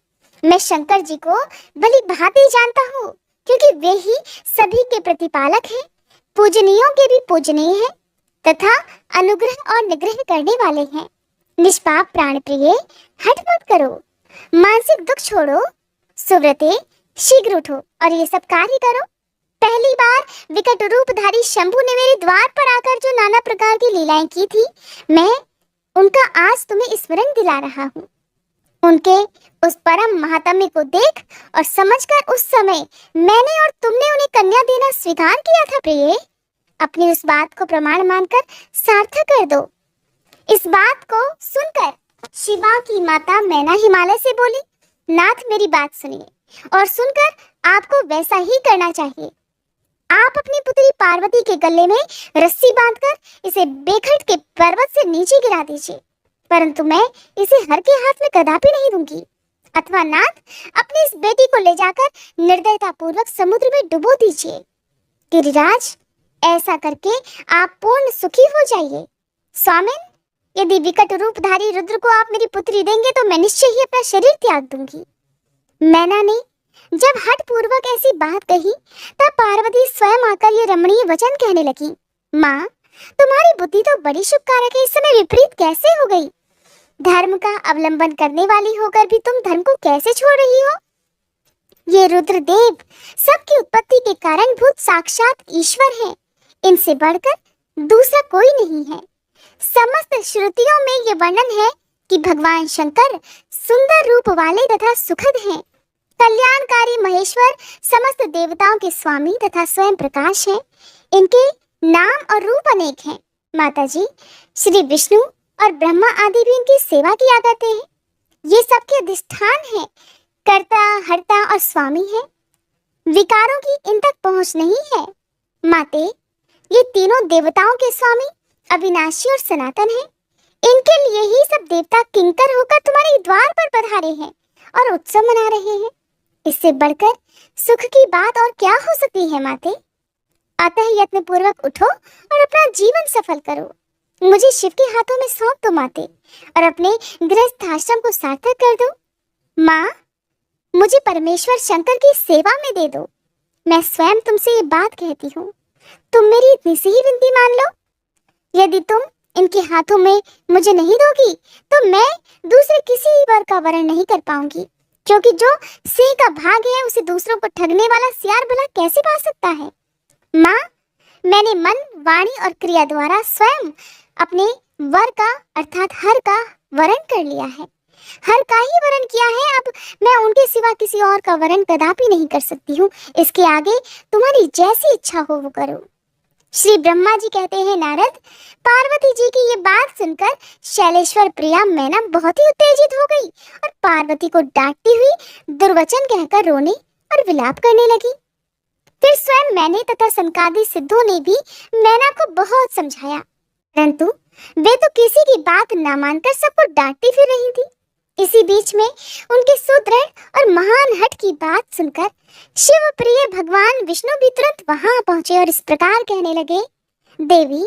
मैं शंकर जी को भली भांति जानता हूँ, क्योंकि वे ही सभी के प्रतिपालक हैं, पूजनीयों के भी पूजनीय हैं तथा अनुग्रह और निग्रह करने वाले हैं। निष्पाप प्राण प्रिय, हट मत करो, मानसिक दुख छोड़ो, सुव्रते शीघ्र उठो और ये सब कार्य करो। पहली बार विकट रूपधारी शंभु ने मेरे द्वार पर आकर जो नाना प्रकार की लीलाएं की थी, मैं उनका आज तुम्हें स्मरण दिला रहा हूँ। उनके उस परम महात्म्य को देख और समझकर उस समय मैंने और तुमने उन्हें कन्या देना स्वीकार किया था। प्रिय, अपनी उस बात को प्रमाण मानकर सार्थक कर दो। इस बात को सुनकर शिवा की माता मैना हिमालय से बोली, नाथ मेरी बात सुनिए और सुनकर आपको वैसा ही करना चाहिए। आप अपनी पुत्री पार्वती के गले में रस्सी बांधकर इसे बेखट के पर्वत से नीचे गिरा दीजिए, परंतु मैं इसे हर के हाथ में कदापि नहीं दूंगी। अथवा नाथ, अपनी इस बेटी को ले जाकर निर्दयता पूर्वक समुद्र में डुबो दीजिए। गिरिराज, ऐसा करके आप पूर्ण सुखी हो जाइए। स्वामिन, यदि विकट रूपधारी रुद्र को आप मेरी पुत्री देंगे तो मैं निश्चय ही अपना शरीर त्याग दूंगी। मैना ने जब हठ पूर्वक ऐसी बात कही, तब पार्वती स्वयं आकर ये रमणीय वचन कहने लगी, माँ, तुम्हारी बुद्धि तो बड़ी शुभकारक है, इस समय विपरीत कैसे हो गई? धर्म का अवलंबन करने वाली होकर भी तुम धर्म को कैसे छोड़ रही हो? ये रुद्रदेव सबकी उत्पत्ति के कारण भूत साक्षात ईश्वर हैं, इनसे बढ़कर दूसरा कोई नहीं है। समस्त श्रुतियों में ये वर्णन है कि भगवान शंकर सुंदर रूप वाले तथा सुखद हैं, कल्याणकारी महेश्वर, समस्त देवताओं के स्वामी तथा स्वयं प्रकाश हैं। इनके नाम और रूप अनेक हैं। माता जी, श्री विष्णु और ब्रह्मा आदि भी इनकी सेवा किया करते हैं। ये सबके अधिष्ठान हैं, कर्ता, हर्ता और स्वामी हैं। विकारों की इन तक पहुंच नहीं है। माते, ये तीनों देवताओं के स्वामी, अविनाशी और सनातन हैं। इनके लिए ही सब देवता किंकर होकर तुम्हारे द्वार पर पधारे हैं और उत्सव मना रहे हैं। इससे बढ़कर सुख की बात और क्या हो सकती है माते? अतः यत्न पूर्वक उठो और अपना जीवन सफल करो। मुझे शिव के हाथों में सौंप दो माते, और अपने गृहस्थ आश्रम को सार्थक कर दो। माँ, मुझे परमेश्वर शंकर की सेवा में दे दो। मैं स्वयं तुमसे ये बात कहती हूँ, तुम मेरी इतनी सी ही विनती मान लो। यदि तुम इनके हाथों में मुझे नहीं दोगी तो मैं दूसरे किसी वर का वरण नहीं कर पाऊंगी, क्योंकि जो सिंह का भाग है उसे दूसरों को ठगने वाला सियार भला कैसे पा सकता है। माँ, मैंने मन, वाणी और क्रिया द्वारा स्वयं अपने वर का अर्थात हर का वरण कर लिया है। हर का ही वरण किया है। अब मैं उनके सिवा किसी और का वरण कदापि नहीं कर सकती हूँ। इसके आगे तुम्हारी जैसी इच्छा हो वो करो। श्री ब्रह्मा जी कहते हैं, नारद, पार्वती जी की ये बात सुनकर शैलेश्वर प्रिया मैना बहुत ही उत्तेजित हो गई और पार्वती को डांटती हुई दुर्वचन कहकर रोने और विलाप करने लगी। फिर स्वयं मैंने तथा सनकादि सिद्धों ने भी मैना को बहुत समझाया, परंतु वे तो किसी की बात न मानकर सबको डांटती फिर रही थी। इसी बीच में उनके सुदृढ़ और महान हठ की बात सुनकर शिव प्रिय भगवान विष्णु भी तुरंत वहां पहुंचे और इस प्रकार कहने लगे, देवी,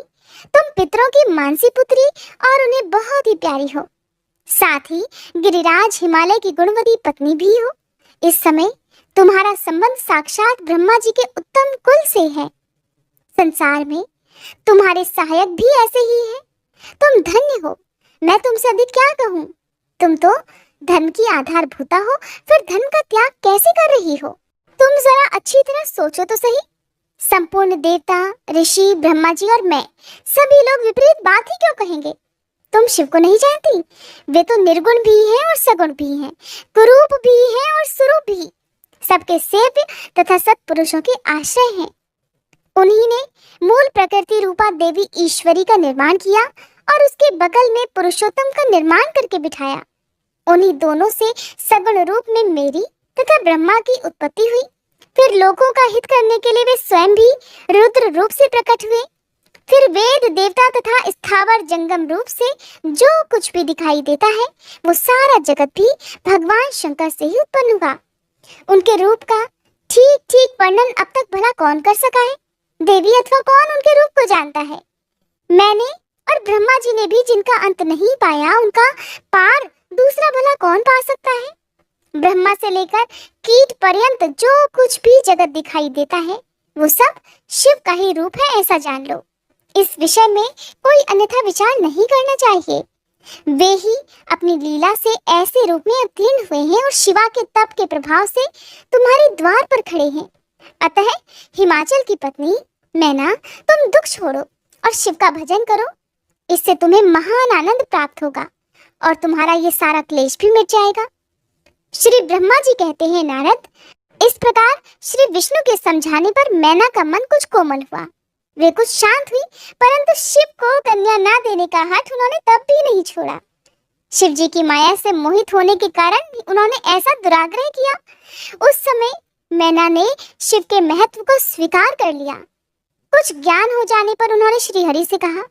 तुम पितरों की मानसी पुत्री और उन्हें बहुत ही प्यारी हो, साथ ही गिरिराज हिमालय की गुणवती पत्नी भी हो। इस समय तुम्हारा संबंध साक्षात ब्रह्मा जी के उत्तम कुल से है। संसार में तुम्हारे सहायक भी ऐसे ही हैं। तुम धन्य हो। मैं तुमसे अधिक क्या कहूँ? तुम तो धन की आधारभूता हो, फिर धन का त्याग कैसे कर रही हो? तुम जरा अच्छी तरह सोचो तो सही। संपूर्ण देवता, ऋषि, ब्रह्मा जी और मैं सभी लोग विपरीत बात ही क्यों कहेंगे? तुम शिव को नहीं जानती? वे तो निर्गुण भी हैं और सगुण भी हैं, कुरूप भी हैं और सुरूप भी, सबके सेव्य तथा सत्पुरुषों के आश्रय हैं। उन्हीं ने मूल प्रकृति रूपा देवी ईश्वरी का निर्माण किया और उसके बगल में पुरुषोत्तम का निर्माण करके बिठाया। उन्हीं दोनों से सगुण रूप में मेरी तथा ब्रह्मा की उत्पत्ति हुई। फिर लोगों का हित करने के लिए वे स्वयं भी रुद्र रूप से प्रकट हुए। फिर वेद, देवता तथा स्थावर जंगम रूप से जो कुछ भी दिखाई देता है वो सारा जगत भी भगवान शंकर से ही उत्पन्न हुआ। उनके रूप का ठीक ठीक वर्णन अब तक भला कौन कर सका है? देवी अथवा कौन उनके रूप को जानता है? मैंने और ब्रह्मा जी ने भी जिनका अंत नहीं पाया, उनका पार दूसरा भला कौन पा सकता है? ब्रह्मा से लेकर कीट पर्यंत जो कुछ भी जगत दिखाई देता है वो सब शिव का ही रूप है, ऐसा जान लो। इस विषय में कोई अन्यथा विचार नहीं करना चाहिए। वे ही अपनी लीला से ऐसे रूप में अवतीर्ण हुए हैं और शिवा के तप के प्रभाव से तुम्हारे द्वार पर खड़े हैं। अतः हिमाचल की पत्नी मैना, तुम दुख छोड़ो और शिव का भजन करो। इससे तुम्हें महान आनंद प्राप्त होगा और तुम्हारा ये सारा क्लेश भी मिट जाएगा। श्री ब्रह्मा जी कहते हैं, नारद, इस प्रकार श्री विष्णु के समझाने पर मैना का मन कुछ कोमल हुआ। वे कुछ शांत हुई, परंतु शिव को कन्या ना देने का हठ उन्होंने तब भी नहीं छोड़ा। शिव जी की माया से मोहित होने के कारण उन्होंने ऐसा दुराग्रह किया। उस समय मैना ने शिव के महत्व को स्वीकार कर लिया। कुछ ज्ञान हो जाने पर उन्होंने श्री हरि से कहा,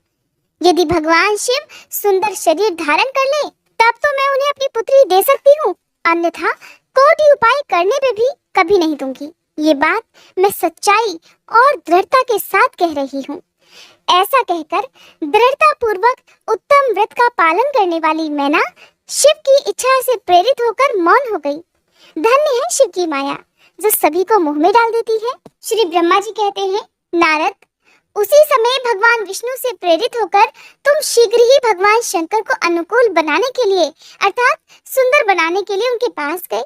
यदि भगवान शिव सुंदर शरीर धारण कर ले तब तो मैं उन्हें अपनी पुत्री दे सकती हूँ, अन्यथा कोटि उपाय करने पे भी कभी नहीं दूंगी। ये बात मैं सच्चाई और दृढ़ता के साथ कह रही हूँ। ऐसा कहकर दृढ़ता पूर्वक उत्तम व्रत का पालन करने वाली मैना शिव की इच्छा से प्रेरित होकर मौन हो गई। धन्य है शिव की माया जो सभी को मुंह में डाल देती है। श्री ब्रह्मा जी कहते हैं, नारद, उसी समय भगवान विष्णु से प्रेरित होकर तुम शीघ्र ही भगवान शंकर को अनुकूल बनाने के लिए अर्थात सुंदर बनाने के लिए उनके पास गए।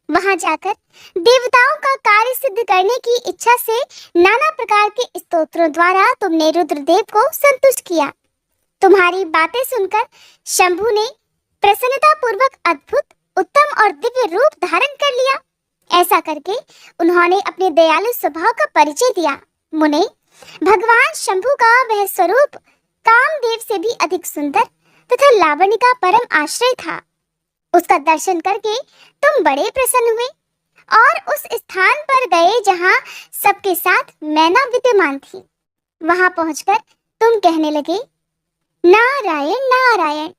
वहां जाकर देवताओं का कार्य सिद्ध करने की इच्छा से नाना प्रकार के स्तोत्रों द्वारा तुमने रुद्रदेव को संतुष्ट किया। तुम्हारी बातें सुनकर शंभु ने प्रसन्नता पूर्वक अद्भुत, उत्तम और दिव्य रूप धारण कर लिया। ऐसा करके उन्होंने अपने दयालु स्वभाव का परिचय दिया। मुने, भगवान शंभु का वह स्वरूप कामदेव से भी अधिक सुंदर तथा लावण्य का परम आश्रय था। उसका दर्शन करके तुम बड़े प्रसन्न हुए और उस स्थान पर गए जहां सबके साथ मैना विद्यमान थी। वहां पहुंचकर तुम कहने लगे, नारायण नारायण,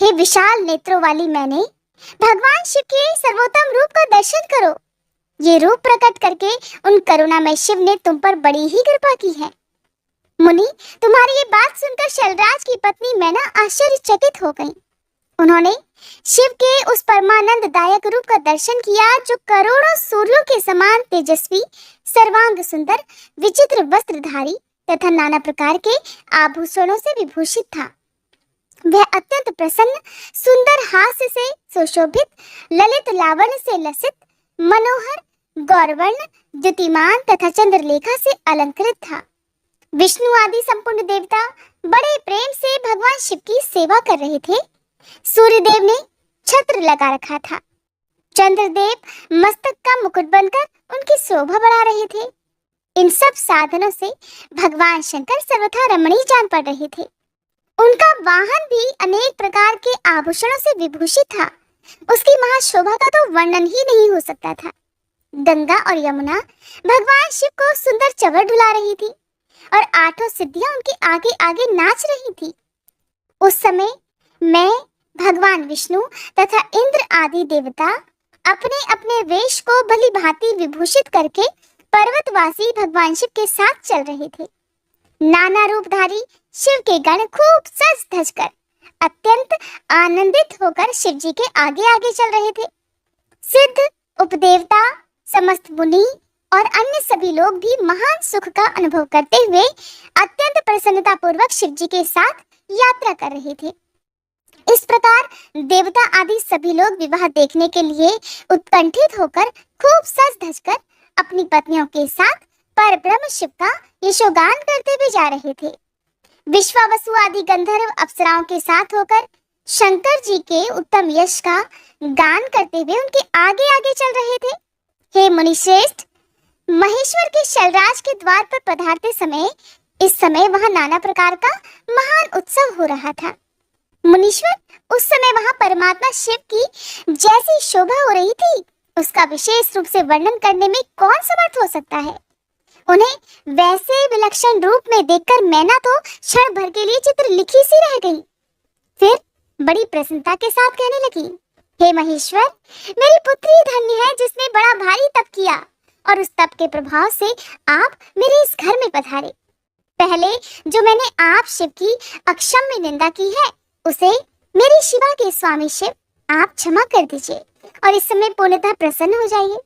हे विशाल नेत्रों वाली मैंने, भगवान शिव के सर्वोत्तम रूप का दर्शन करो। ये रूप प्रकट करके उन करुणामय शिव ने तुम पर बड़ी ही कृपा की है। मुनि, तुम्हारी ये बात सुनकर शैलराज की पत्नी मैना आश्चर्यचकित हो गई। उन्होंने शिव के उस परमानंददायक रूप का दर्शन किया जो करोड़ों सूर्यों के समान तेजस्वी, सर्वांग सुंदर, विचित्र वस्त्रधारी तथा नाना प्रकार के आभूषणों से विभूषित था। वह अत्यंत प्रसन्न, सुंदर हास्य से सुशोभित, ललित लावण्य से लसित, मनोहर, गौरवर्ण, द्युतिमान तथा चंद्रलेखा से अलंकृत था। विष्णु आदि संपूर्ण देवता बड़े प्रेम से भगवान शिव की सेवा कर रहे थे। सूर्यदेव ने छत्र लगा रखा था। चंद्रदेव मस्तक का मुकुट बनकर उनकी शोभा बढ़ा रहे थे। इन सब साधनों से भगवान शंकर सर्वथा रमणीय जान पड़ रहे थे। उनका वाहन भी अनेक प्रकार के आभूषणों से विभूषित था। उसकी महाशोभा का तो वर्णन ही नहीं हो सकता था। गंगा और यमुना भगवान शिव को सुंदर चवर ढुला रही थी और आठों सिद्धियां उनके आगे आगे नाच रही थी। उस समय मैं भगवान विष्णु तथा इंद्र आदि देवता अपने अपने वेश को भली भांति विभूषित करके पर्वतवासी भगवान शिव के साथ चल रहे थे। नाना रूपधारी शिव के गण खूब सज धज कर अत्यंत आनंदित होकर शिव जी के आगे आगे चल रहे थे। सिद्ध, उपदेवता, समस्त मुनि और अन्य सभी लोग भी महान सुख का अनुभव करते हुए अत्यंत प्रसन्नता पूर्वक शिव जी के साथ यात्रा कर रहे थे। इस प्रकार देवता आदि सभी लोग विवाह देखने के लिए उत्कंठित होकर खूब सज धज कर अपनी पत्नियों के साथ परब्रह्म शिव का यशोगान करते हुए जा रहे थे। विश्वावसु आदि गंधर्व अप्सराओं के साथ होकर शंकर जी के उत्तम यश का गान करते हुए उनके आगे आगे चल रहे थे। हे मुनिश्रेष्ठ, महेश्वर के शैलराज के द्वार पर पधारते समय इस समय वहां नाना प्रकार का महान उत्सव हो रहा था। मुनीश्वर, उस समय वहां परमात्मा शिव की जैसी शोभा हो रही थी उसका विशेष रूप से वर्णन करने में कौन समर्थ हो सकता है। उन्हें वैसे विलक्षण रूप में देखकर मैना तो क्षण भर के लिए चित्र लिखी सी रह गई। फिर बड़ी प्रसन्नता के साथ कहने लगी, हे महेश्वर, मेरी पुत्री धन्य है जिसने बड़ा भारी तप किया और उस तप के प्रभाव से आप मेरे इस घर में पधारे। पहले जो मैंने आप शिव की अक्षम्य निंदा की है उसे मेरी शिवा के स्वामी शिव आप क्षमा कर दीजिए और इस समय पूर्णतः प्रसन्न हो जाइए।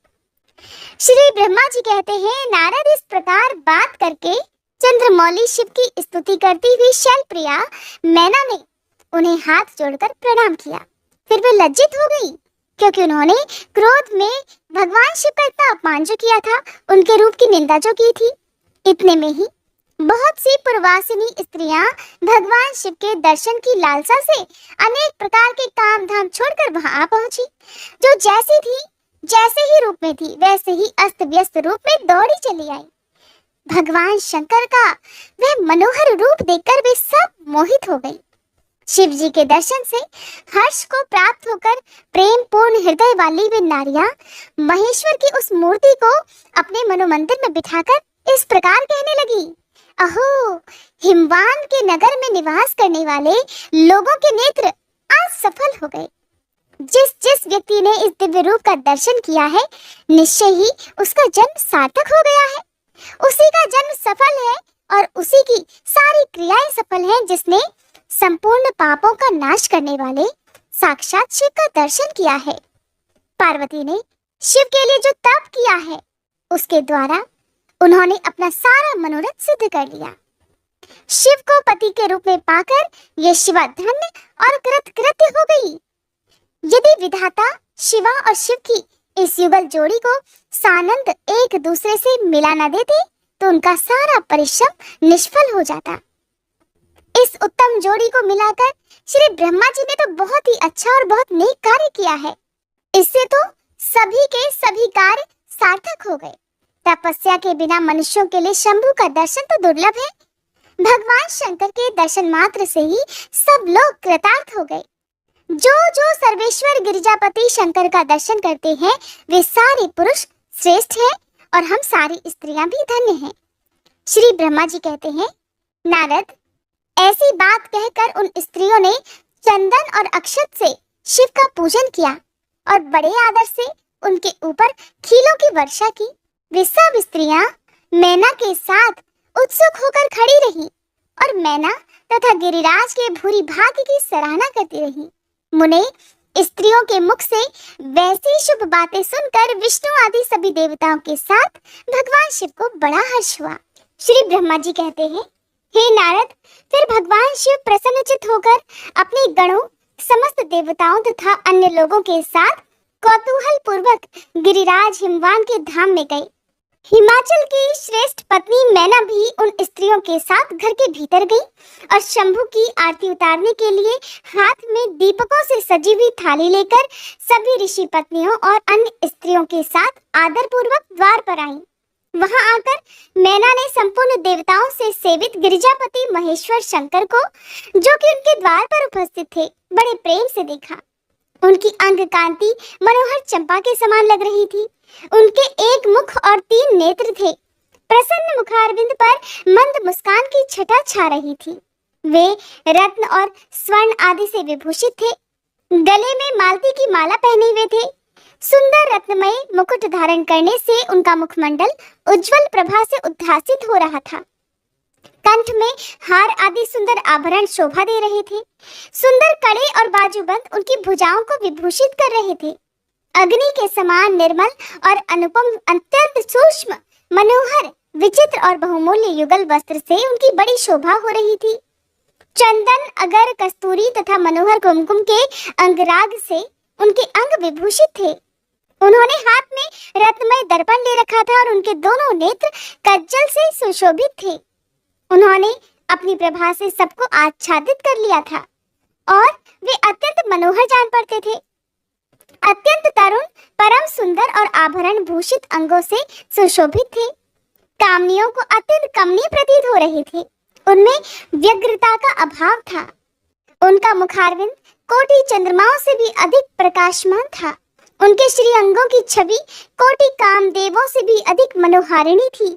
श्री ब्रह्मा जी कहते हैं, नारद इस प्रकार बात करके चंद्रमौली शिव की स्तुति करती हुई शैलप्रिया मैना ने उन्हें हाथ जोड़कर प्रणाम किया। फिर वे लज्जित हो गई क्योंकि उन्होंने क्रोध में भगवान शिव का इतना अपमान जो किया था, उनके रूप की निंदा जो की थी। इतने में ही बहुत सी पूर्वासिनी स्त्रियां भगवान शिव के दर्शन की लालसा से अनेक प्रकार के काम धाम छोड़कर वहां आ पहुंची, जो जैसी थी जैसे ही रूप में थी वैसे ही अस्त व्यस्त रूप में दौड़ी चली आई। भगवान शंकर का वह मनोहर रूप देखकर वे सब मोहित हो गई। शिव जी के दर्शन से हर्ष को प्राप्त होकर प्रेम पूर्ण हृदय वाली वे नारियां महेश्वर की उस मूर्ति को अपने मनोमंदिर में बिठाकर इस प्रकार कहने लगी, अहो, हिमवान के नगर में निवास करने वाले लोगों के नेत्र आज सफल हो गए। जिस जिस व्यक्ति ने इस दिव्य रूप का दर्शन किया है निश्चय ही उसका जन्म सार्थक हो गया है। उसी का जन्म सफल है और उसी की सारी क्रियाएं सफल हैं जिसने संपूर्ण पापों का नाश करने वाले साक्षात शिव का दर्शन किया है। पार्वती ने शिव के लिए जो तप किया है उसके द्वारा उन्होंने अपना सारा मनोरथ सिद्ध कर लिया। शिव को पति के रूप में पाकर ये शिवा धन्य और कृतकृत्य हो गई। यदि विधाता शिवा और शिव की इस युगल जोड़ी को सानंद एक दूसरे से मिला न देते तो उनका सारा परिश्रम निष्फल हो जाता। इस उत्तम जोड़ी को मिलाकर श्री ब्रह्मा जी ने तो बहुत ही अच्छा और बहुत नेक कार्य किया है। इससे तो सभी के सभी कार्य सार्थक हो गए। तपस्या के बिना मनुष्यों के लिए शंभु का दर्शन तो दुर्लभ है। भगवान शंकर के दर्शन मात्र से ही सब लोग कृतार्थ हो गए। जो जो सर्वेश्वर गिरिजापति शंकर का दर्शन करते हैं वे सारे पुरुष श्रेष्ठ हैं और हम सारी स्त्रियां भी धन्य हैं। श्री ब्रह्मा जी कहते हैं, नारद, ऐसी बात कहकर उन स्त्रियों ने चंदन और अक्षत से शिव का पूजन किया और बड़े आदर से उनके ऊपर खीलों की वर्षा की। वे सब स्त्रियां मैना के साथ उत्सुक होकर खड़ी रही और मैना तथा गिरिराज के भूरी भाग्य की सराहना करती रही। मुने, स्त्रियों के मुख से वैसी शुभ बातें सुनकर विष्णु आदि सभी देवताओं के साथ भगवान शिव को बड़ा हर्ष हुआ। श्री ब्रह्मा जी कहते हैं, हे नारद, फिर भगवान शिव प्रसन्नचित्त होकर अपने गणों, समस्त देवताओं तथा अन्य लोगों के साथ कौतूहल पूर्वक गिरिराज हिमवान के धाम में गए। हिमाचल की श्रेष्ठ पत्नी मैना भी उन स्त्रियों के साथ घर के भीतर गई और शंभु की आरती उतारने के लिए हाथ में दीपकों से सजी हुई थाली लेकर सभी ऋषि पत्नियों और अन्य स्त्रियों के साथ आदर पूर्वक द्वार पर आई। वहां आकर मैना ने संपूर्ण देवताओं से सेवित गिरिजापति महेश्वर शंकर को, जो कि उनके द्वार पर उपस्थित थे, बड़े प्रेम से देखा। उनकी अंग कांति मनोहर चंपा के समान लग रही थी। उनके एक मुख और 3 नेत्र थे। प्रसन्न मुखारविंद पर मंद मुस्कान की छटा छा रही थी। वे रत्न और स्वर्ण आदि से विभूषित थे। गले में मालती की माला पहने हुए थे। सुंदर रत्नमय मुकुट धारण करने से उनका मुखमंडल उज्जवल प्रभा से उद्भासित हो रहा था। कंठ में हार आदि सुंदर आभरण शोभा दे रहे थे। सुंदर कड़े और बाजूबंद उनकी भुजाओं को विभूषित कर रहे थे। अग्नि के समान निर्मल और अनुपम, अत्यंत सूक्ष्म, मनोहर, विचित्र और बहुमूल्य युगल वस्त्र से उनकी बड़ी शोभा हो रही थी। चंदन, अगर, कस्तूरी तथा मनोहर कुमकुम के अंगराग से उनके अंग विभूषित थे। उन्होंने हाथ में रत्नमय दर्पण ले रखा था और उनके दोनों नेत्र कज्जल से सुशोभित थे। उन्होंने अपनी प्रभा से सबको आच्छादित कर लिया था और वे अत्यंत मनोहर जान पड़ते थे। अत्यंत तरुण, परम सुंदर और आभरण भूषित अंगों से सुशोभित थे। कामनियों को अत्यंत कमनीय प्रतीत हो रहे थे। उनमें व्यग्रता का अभाव था। उनका मुखारविंद कोटि चंद्रमाओं से भी अधिक प्रकाशमान था। उनके श्री अंगों की छवि कोटि कामदेवों से भी अधिक मनोहारिणी थी।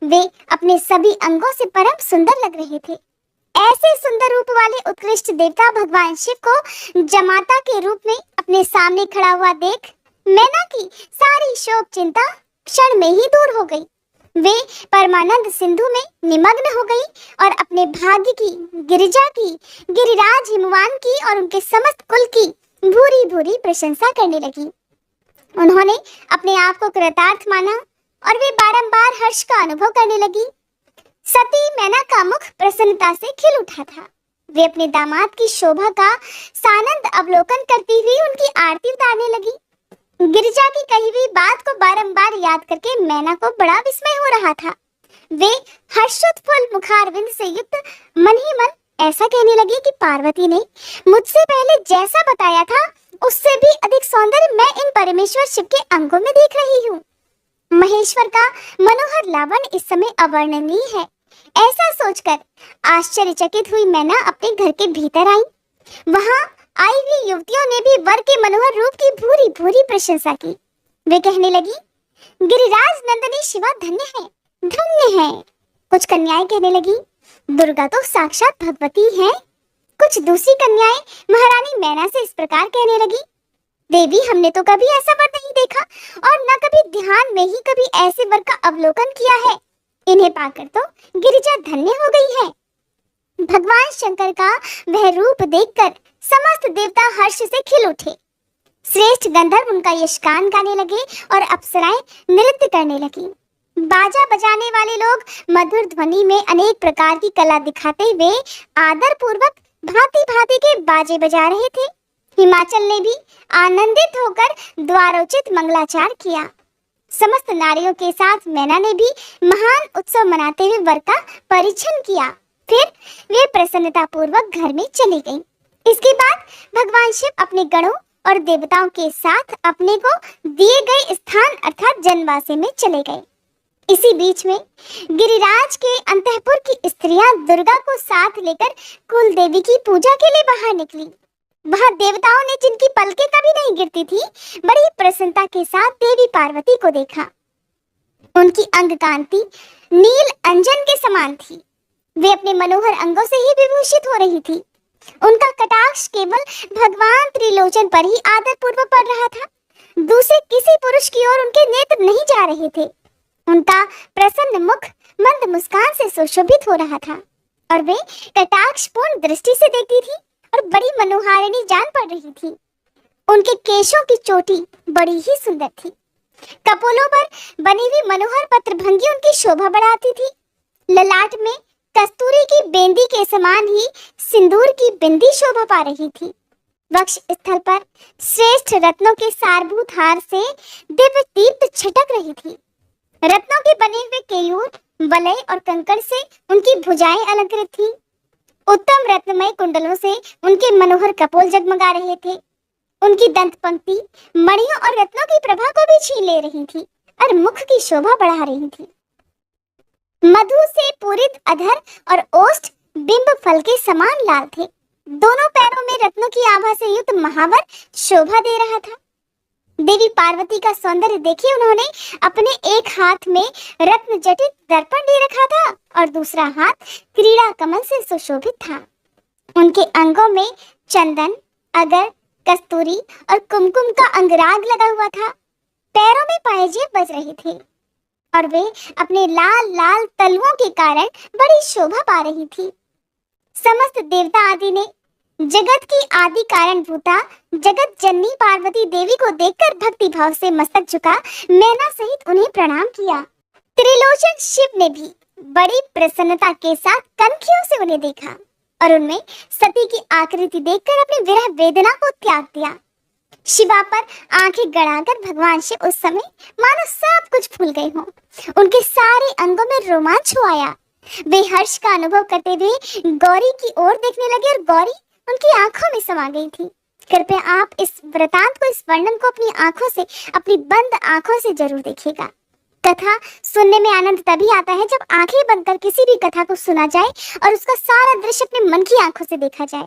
वे अपने सभी अंगों से परम सुंदर लग रहे थे। ऐसे सुंदर रूप वाले उत्कृष्ट देवता भगवान शिव को जमाता के रूप में अपने सामने खड़ा हुआ देख मैना की सारी शोक चिंता क्षण में ही दूर हो गई। वे परमानंद सिंधु में निमग्न हो गई और अपने भाग्य की, गिरिजा की, गिरिराज हिमवान की और उनके समस्त कुल की भूरी भूरी प्रशंसा करने लगी। उन्होंने अपने आप को कृतार्थ माना और वे बारंबार हर्ष का अनुभव करने लगी। सती मैना का मुख प्रसन्नता से खिल उठा था। वे अपने दामाद की शोभा का सानंद अवलोकन करती हुई उनकी आरती उतारने लगी। गिरिजा की कही हुई बात को बारंबार याद करके मैना को बड़ा विस्मय हो रहा था। वे हर्षोत्फुल्ल मुखारविंद से युक्त मन ही मन ऐसा कहने लगी कि पार्वती ने मुझसे पहले जैसा बताया था उससे भी अधिक सौंदर्य मैं इन परमेश्वर शिव के अंगों में देख रही हूँ। महेश्वर का मनोहर लावण्य इस समय अवर्णनीय है। ऐसा सोचकर आश्चर्यचकित हुई मैना अपने घर के भीतर आई। वहां आई हुई युवतियों ने भी वर के मनोहर रूप की भूरी भूरी प्रशंसा की। वे कहने लगी, गिरिराज नंदिनी शिवा धन्य है, धन्य है। कुछ कन्याएं कहने लगी, दुर्गा तो साक्षात भगवती है। कुछ दूसरी कन्याएं महारानी मैना से इस प्रकार कहने लगी, देवी हमने तो कभी ऐसा वर नहीं देखा और न कभी ध्यान में ही कभी ऐसे वर का अवलोकन किया है। इन्हें पाकर तो गिरिजा धन्य हो गई है। भगवान शंकर का वह रूप देखकर समस्त देवता हर्ष से खिल उठे। श्रेष्ठ गंधर्व उनका यशगान गाने लगे और अप्सराएं नृत्य करने लगी। बाजा बजाने वाले लोग मधुर ध्वनि में अनेक प्रकार की कला दिखाते हुए आदर पूर्वक भांति भांति के बाजे बजा रहे थे। हिमाचल ने भी आनंदित होकर द्वारोचित मंगलाचार किया। समस्त नारियों के साथ मैना ने भी महान उत्सव मनाते हुए वर का परिछन किया। फिर वे प्रसन्नता पूर्वक घर में चली गईं। इसके बाद भगवान शिव अपने गणों और देवताओं के साथ अपने को दिए गए स्थान अर्थात जनवासे में चले गए। इसी बीच में गिरिराज के अंतःपुर की स्त्रियां दुर्गा को साथ लेकर कुल देवी की पूजा के लिए बाहर निकली। वहां देवताओं ने जिनकी पलकें कभी नहीं गिरती थी, बड़ी प्रसन्नता के साथ देवी पार्वती को देखा। उनकी अंग कांति नील अंजन के समान थी। वे अपने मनोहर अंगों से ही विभूषित हो रही थी। उनका कटाक्ष केवल भगवान त्रिलोचन पर ही आदर पूर्वक पड़ रहा था। दूसरे किसी पुरुष की ओर उनके नेत्र नहीं जा रहे थे। उनका प्रसन्न मुख मंद मुस्कान से सुशोभित हो रहा था और वे कटाक्षपूर्ण दृष्टि से देखती थी और बड़ी मनोहारिणी जान पड़ रही थी। उनके केशों की चोटी बड़ी ही सुंदर थी। कपोलों पर बनी हुई मनोहर पत्रभंगी उनकी शोभा बढ़ाती थी। ललाट में कस्तूरी की बेंदी के समान ही सिंदूर की बिंदी शोभा पा रही थी। वक्ष स्थल पर श्रेष्ठ रत्नों के सारभूत हार से दिव्य दीप्त छटक रही थी। रत्नों के बने हुए केयूर, वलय और कंकड़ से उनकी भुजाएं अलंकृत थीं। उत्तम रत्नमय कुंडलों से उनके मनोहर कपोल जगमगा रहे थे। उनकी दंत पंक्ति मणियों और रत्नों की प्रभा को भी छीन ले रही थी और मुख की शोभा बढ़ा रही थी। मधु से पूरित अधर और ओष्ठ बिंब फल के समान लाल थे। दोनों पैरों में रत्नों की आभा से युक्त महावर शोभा दे रहा था। देवी पार्वती का सौंदर्य देखे उन्होंने अपने एक हाथ में रत्न जटित दर्पण ले रखा था और दूसरा हाथ क्रीड़ा कमल से सुशोभित था। उनके अंगों में चंदन, अगर, कस्तूरी और कुमकुम का अंगराग लगा हुआ था। पैरों में पायजेब बज रहे थे और वे अपने लाल लाल तलवों के कारण बड़ी शोभा पा रही थी। समस्त देवता आदि ने जगत की आदि कारण भूता जगत जननी पार्वती देवी को देखकर भक्ति भाव से मस्तक झुका मैना सहित उन्हें प्रणाम किया। त्रिलोचन शिव ने भी बड़ी प्रसन्नता के साथ कनखियों से उन्हें देखा और उनमें सती की आकृति देखकर अपनी विरह वेदना को त्याग दिया। शिवा पर आंखें गड़ाकर भगवान शिव उस समय मानो सब कुछ भूल गए हों। उनके सारे अंगों में रोमांच हो आया। वे हर्ष का अनुभव करते हुए गौरी की ओर देखने लगे और गौरी उनकी आंखों में समा गई थी। कृपया आप इस वृतांत को, इस वर्णन को अपनी आंखों से, अपनी बंद आंखों से जरूर देखिएगा। कथा सुनने में आनंद तभी आता है जब आंखें बंद कर किसी भी कथा को सुना जाए और उसका सारा दृश्य अपने मन की आंखों से देखा जाए।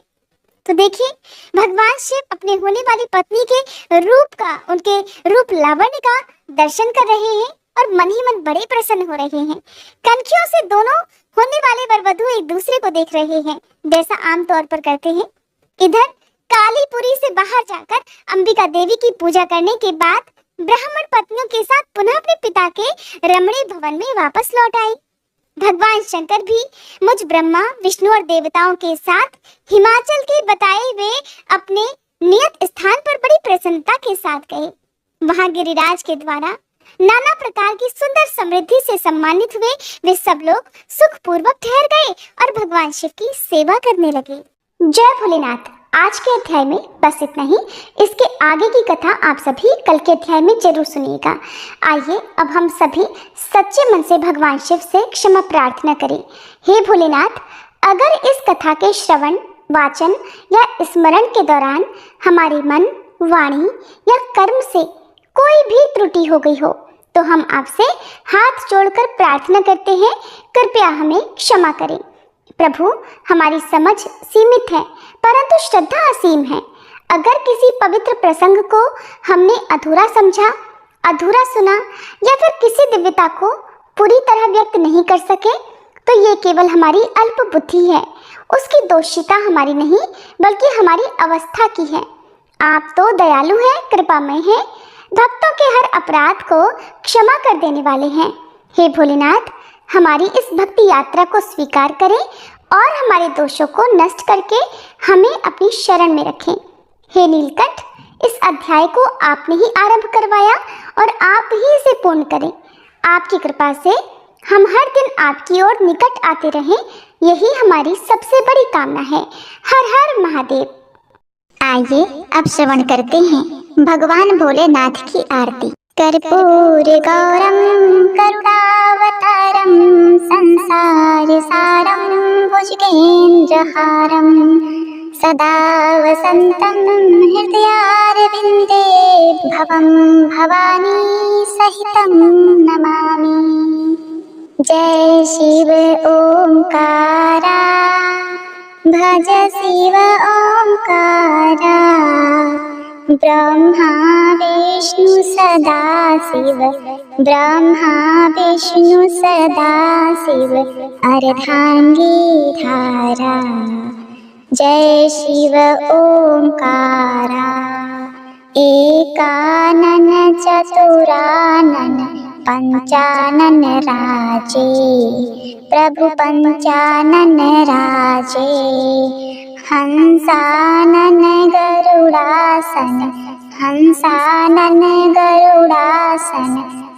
तो देखिए, भगवान शिव अपने होने वाली पत्नी के रूप का, उनके रूप लावण्य का दर्शन कर रहे हैं और मन ही मन बड़े प्रसन्न हो रहे हैं। कनखियों से दोनों होने वाले वर वधू एक दूसरे को देख रहे हैं, जैसा आमतौर पर करते हैं। इधर कालीपुरी से बाहर जाकर अंबिका देवी की पूजा करने के बाद ब्राह्मण पत्नियों के साथ पुनः अपने पिता के रमणीय भवन में वापस लौट आई। भगवान शंकर भी मुझ ब्रह्मा, विष्णु और देवताओं के साथ हिमाचल के बताए हुए अपने नियत स्थान पर बड़ी प्रसन्नता के साथ गए। वहां गिरिराज के द्वारा नाना प्रकार की सुंदर समृद्धि से सम्मानित हुए वे सब लोग सुखपूर्वक ठहर गए और भगवान शिव की सेवा करने लगे। जय भोलेनाथ। आज के अध्याय में बस इतना ही। इसके आगे की कथा आप सभी कल के अध्याय में जरूर सुनिएगा। आइए अब हम सभी सच्चे मन से भगवान शिव से क्षमा प्रार्थना करें। हे भोलेनाथ, अगर इस कथा के श्रवण, वाचन या स्मरण के दौरान हमारे मन, वाणी या कर्म से कोई भी त्रुटि हो गई हो तो हम आपसे हाथ जोड़कर प्रार्थना करते हैं, कृपया हमें क्षमा करें। प्रभु, हमारी समझ सीमित है परंतु श्रद्धा असीम है। अगर किसी पवित्र प्रसंग को हमने अधूरा समझा, अधूरा सुना या फिर किसी दिव्यता को पूरी तरह व्यक्त नहीं कर सके तो ये केवल हमारी अल्प बुद्धि है। उसकी दोषिता हमारी नहीं बल्कि हमारी अवस्था की है। आप तो दयालु हैं, कृपामय हैं, भक्तों के हर अपराध को क्षमा कर देने वाले हैं। हे भोलेनाथ, हमारी इस भक्ति यात्रा को स्वीकार करें और हमारे दोषों को नष्ट करके हमें अपनी शरण में रखें। हे नीलकंठ, इस अध्याय को आपने ही आरंभ करवाया और आप ही इसे पूर्ण करें। आपकी कृपा से हम हर दिन आपकी ओर निकट आते रहें, यही हमारी सबसे बड़ी कामना है। हर हर महादेव। आइए अब श्रवण करते हैं भगवान भोलेनाथ की आरती। कर्पूर गौरम करुणावतारम संसार सारम भुजगेन्द्रहारम सदा वसंतम हृदयारविंदे भवम भवानी सहितं नमामि। जय शिव ओंकारा, भज शिव ओंकारा, ब्रह्मा विष्णु सदा शिव, ब्रह्मा विष्णु सदा शिव, अर्धांगी धारा। जय शिव ओंकारा, एकानन चतुरानन पंचानन राजे, प्रभु पंचानन राजे, हंसानन गरुड़ासन, हंसानन गरुड़ासन,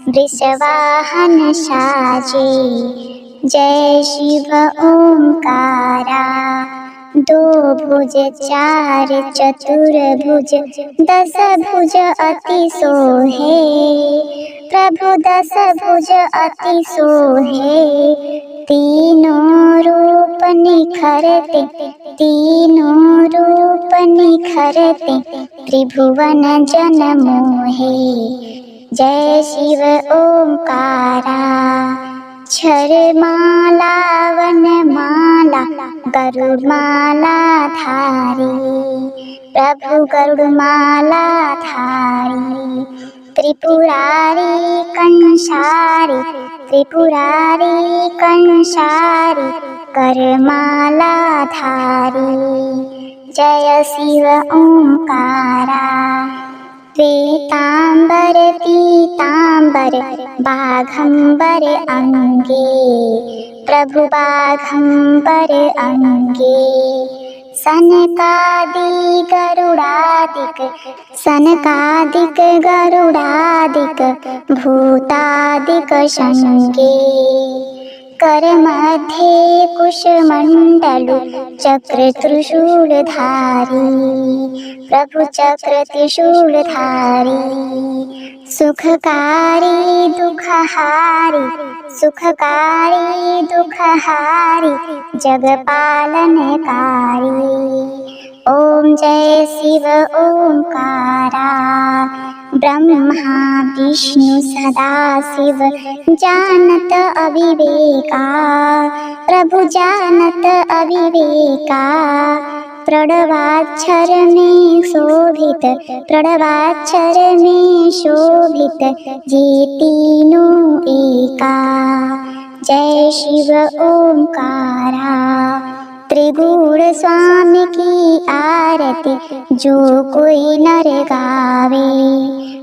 वृषवाहन साजे। जय शिव ओंकारा, दो भुज चार चतुर्भुज, दस भुज अति सोहे, प्रभु दस भुज अति सोहे, तीनों रूप निखरते, तीनों रूप निखरते, त्रिभुवन जन मोहे। जय शिव ओंकारा, छर माला वन माला गरुड़ माला धारी, प्रभु गरुड़ माला धारी, त्रिपुरारी कंसारी, त्रिपुरारी कंसारी, कर माला धारी। जय शिव ओंकारा। श्वेतांबर पीतांबर बाघंबर अंगे, प्रभु बाघंबर अंगे। सनकादिक गरुडादिक भूतादिक शंगे। कर मध्ये कुशमंडलु चक्र त्रिशूलधारी, प्रभु चक्र त्रिशूलधारी। सुखकारी दुखहारी जगपालनकारी। ओम जय शिव ओंकारा। ब्रह्मा विष्णु सदा शिव जानत अविवेका, प्रभु जानत अविवेका। प्रणवाक्षर में शोभित ये तीनों एका। जय शिव ओंकारा। त्रिगुण स्वामी की आरती जो कोई नर गावे,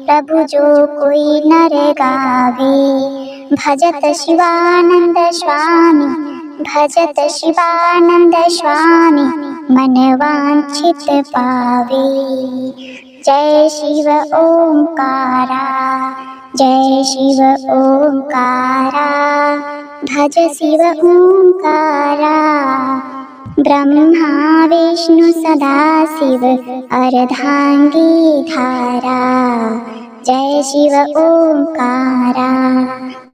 प्रभु जो कोई नर गावे। भजत शिवानंद स्वामी मन वांछित पावे। जय शिव ओंकारा, जय शिव ओंकारा। भज शिव ओंकारा। ब्रह्मा विष्णु सदा शिव अर्धांगी धारा। जय शिव ओंकारा।